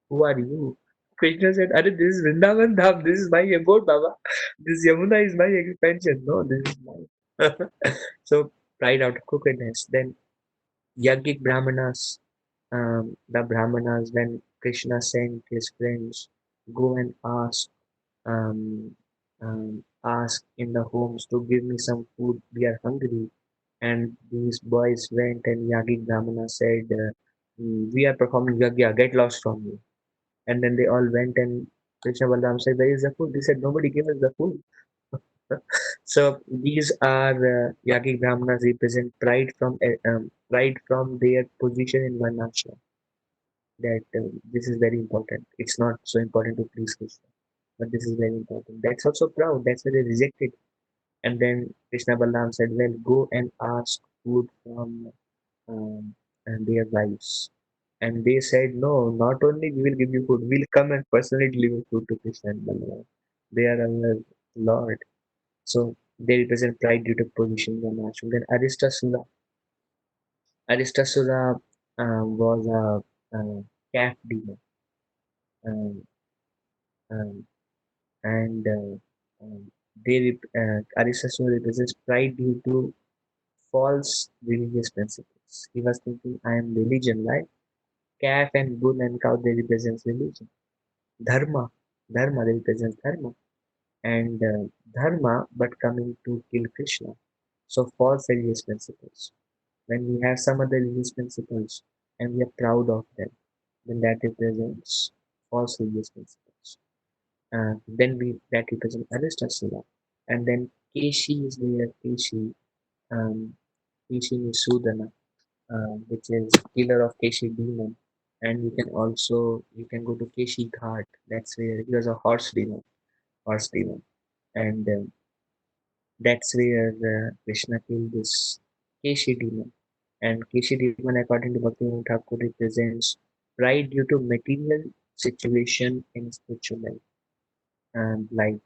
Who are you?" Krishna said, "Arey, this is Vrindavan Dham. This is my abode, Baba. This Yamuna is my expansion. No, this is mine." So pride out of crookedness. Then Yajnik Brahmanas, the Brahmanas, when Krishna sent his friends, go and um, ask in the homes to give me some food. We are hungry. And these boys went and Yajnik Brahmana said, "We are performing yagya. Get lost from me." And then they all went and Krishna Balaram said, "Where is the food?" They said, "Nobody gave us the food." So these are Yajnik Brahmanas represent pride from their position in Varnashram. That this is very important. It's not so important to please Krishna, but this is very important. That's also proud. That's why they rejected. And then Krishna Balaram said, "Well, go and ask food from and their wives." And they said, "No, not only we will give you food, we'll come and personally deliver food to Krishna and Balaram. They are our Lord." So they represent pride due to position in the ashram. Then Aristasura was a calf demon, um, um, and Aristasura represents pride due to false religious principles. He was thinking, "I am religion, right? Calf and bull and cow they represents religion. Dharma, dharma they represents dharma, and dharma, but coming to kill Krishna. So false religious principles. When we have some other religious principles and we are proud of them, then that represents false religious principles. Then we that represents Aristasura, and then Keshi is where um, Keshi is Sudana, which is killer of Keshi demon. And you can go to Keshi Ghat. That's where he was a horse demon, and that's where Krishna killed this Keshi demon. And Keshi demon, according to Bhaktivinoda Thakur, represents pride due to material situation in spiritual life, and like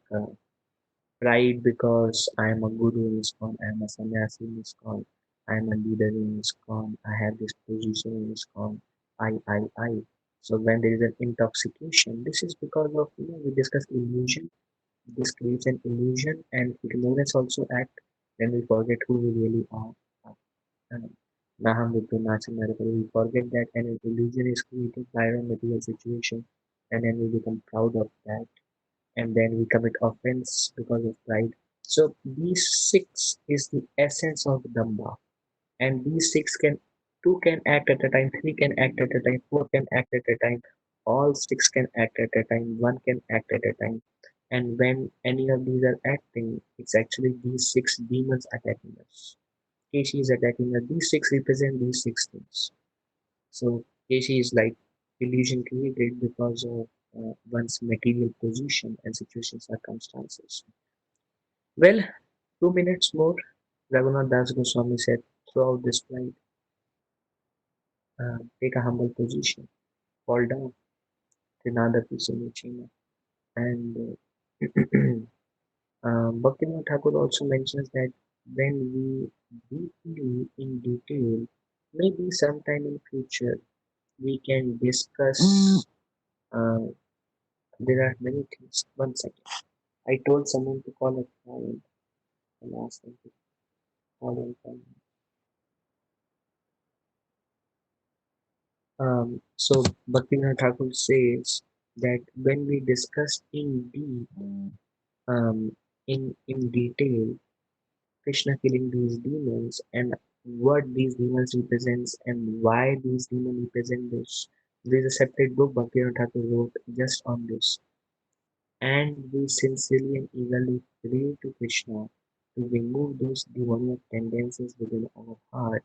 pride because I am a guru in ISKCON, I am a sannyasi in ISKCON, I am a leader in ISKCON, I have this position in ISKCON, I. So when there is an intoxication, this is because of, we discussed illusion. This creates an illusion, and ignorance also act when we forget who we really are. Um, Naham Vidya Nacham Narapari. We forget that an illusion is created by a material situation, and then we become proud of that, and then we commit offense because of pride. So these six is the essence of Dhamma, and these six can two can act at a time, three can act at a time, four can act at a time, all six can act at a time, one can act at a time. And when any of these are acting, it's actually these six demons attacking us. Keshi is attacking us. These six represent these six things. So Keshi is like illusion created because of one's material position and situation circumstances. Well, 2 minutes more. Raghunath Das Goswami said throughout this flight. Take a humble position, fall down, Trinada Pisumuchina. And Bhaktivinoda Thakur also mentions that when we deeply in detail, maybe sometime in future, we can discuss. Uh, there are many things. One second. I told someone to call a client and ask them to call and call. So Bhaktivinoda Thakur says that when we discuss in deep, in detail, Krishna killing these demons and what these demons represents and why these demons represent this. There is a separate book Bhaktivinoda Thakur wrote just on this. And we sincerely and eagerly pray to Krishna to remove those demonic tendencies within our heart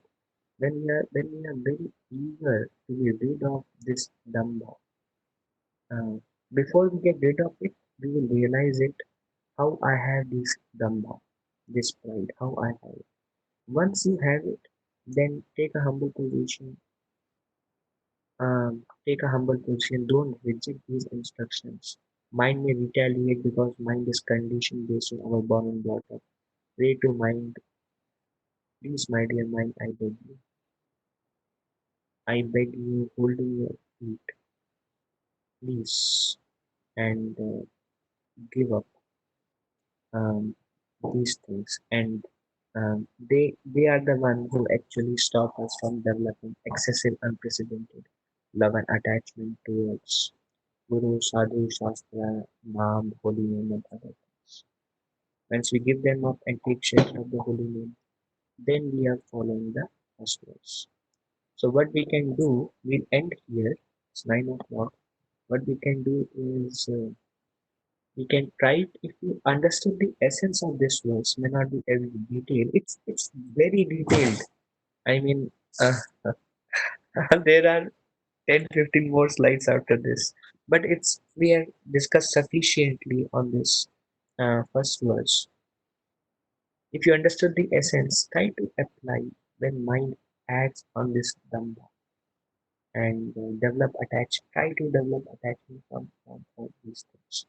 when we are very eager to be rid of this damba. Uh, Before we get rid of it, we will realize it how I have this damba, this pride, how I have it. Once you have it, then take a humble position. Take a humble position. Don't reject these instructions. Mind may retaliate because mind is conditioned based on our born and brought up. Pray to mind, please, my dear mind, I beg you. I beg you, holding your feet, please, and give up um, these things. And they are the ones who actually stop us from developing excessive, unprecedented love and attachment towards Guru, Sadhu, Shastra, Naam, Holy Name, and other things. Once we give them up and take shelter of the Holy Name, then we are following the first verse. So what we can do, we'll end here. It's 9 o'clock. What we can do is we can try it if you understood the essence of this verse. May not be every detail. It's very detailed. I mean, uh, there are 10-15 more slides after this, but it's we have discussed sufficiently on this first verse. If you understood the essence, try to apply when mind acts on this dhamma and develop attach. Try to develop attachment from these things.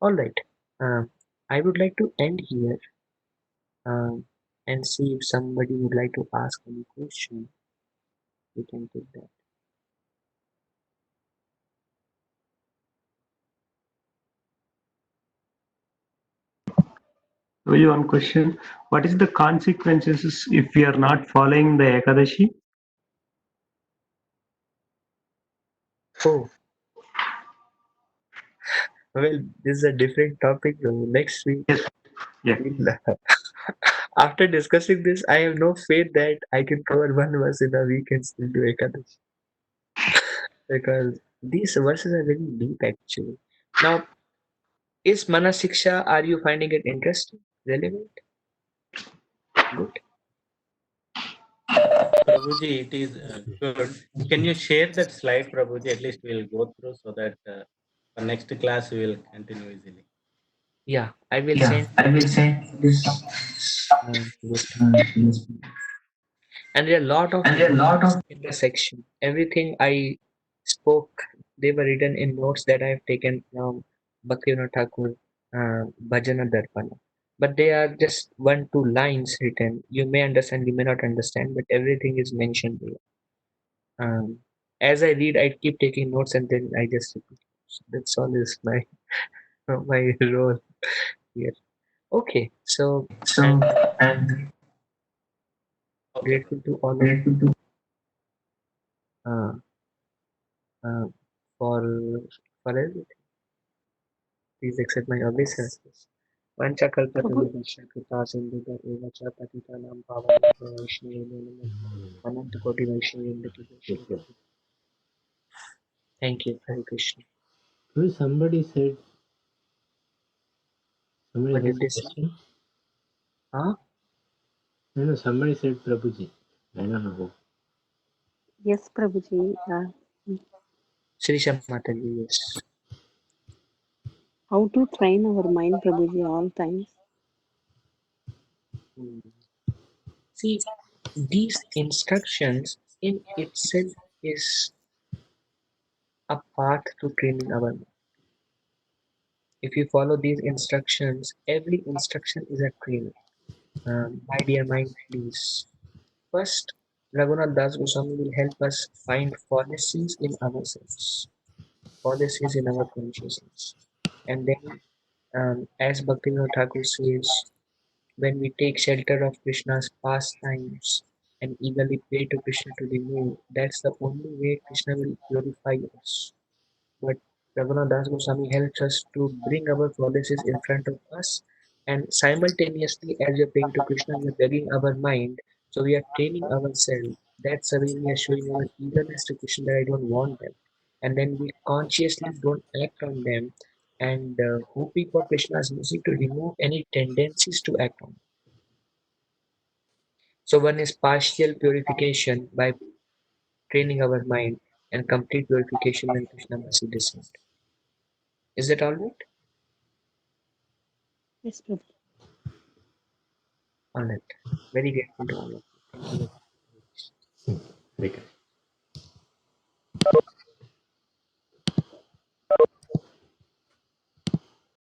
All right. Um, I would like to end here um, and see if somebody would like to ask any question. We can take that. Only one question. What is the consequences if we are not following the Ekadashi? Oh, well, this is a different topic. Next week, Yes. Yeah. we'll, after discussing this, I have no faith that I can cover one verse in a week and still do Ekadashi because these verses are very deep actually. Now, is ManahShiksha, are you finding it interesting, relevant, good? Prabhuji, it is good. Can you share that slide, Prabhuji? At least we'll go through so that for next class we will continue easily. Yeah, I will Yeah, send I will this. send this. Good. Yes. And there are a lot of And there are a lot notes of in the section. Everything I spoke, they were written in notes that I have taken from Bhaktivinoda Thakur Bhajana Darpana. But they are just 1-2 lines written. You may understand, you may not understand, but everything is mentioned there. As I read, I keep taking notes and then I just repeat. So that's all is my my role here. Okay, so so I'm and okay, grateful to all of Prabhuji. you uh, uh, for everything. Please accept my obeisances. Prabhu, Vanchakalpatarubhasya kripa sindhuta eva cha patitanam pavanebhyo vaishnavebhyo namo ananta koti vaishnavendaki vaishnavaki. Thank you, Hare Krishna. Well, somebody What has did a they say? question. Huh? No, somebody said Prabhuji. I don't know who. Yes, Prabhuji. Srisha Mataji, yes. How to train our mind, Prabhuji, all times? Hmm. See, these instructions in itself is a path to training our mind. If you follow these instructions, every instruction is a training. My dear mind, please. First, Raghunath Das Goswami will help us find fallacies in ourselves, fallacies in our consciousness. And then, as Bhaktivinoda Thakur says, when we take shelter of Krishna's pastimes and eagerly pray to Krishna to remove, that's the only way Krishna will purify us. But Raghunath Das Goswami helps us to bring our goddesses in front of us, and simultaneously, as we are praying to Krishna, we are begging our mind. So we are training ourselves. That's the way we are showing our eagerness to Krishna that I don't want them, and then we consciously don't act on them, and hoping for Krishna's mercy to remove any tendencies to act on. So one is partial purification by training our mind, and complete purification when Krishna mercy descends. Is that all right? Yes, Prabhuji. All right. Very grateful to all of you. Thank you very much. Very correct.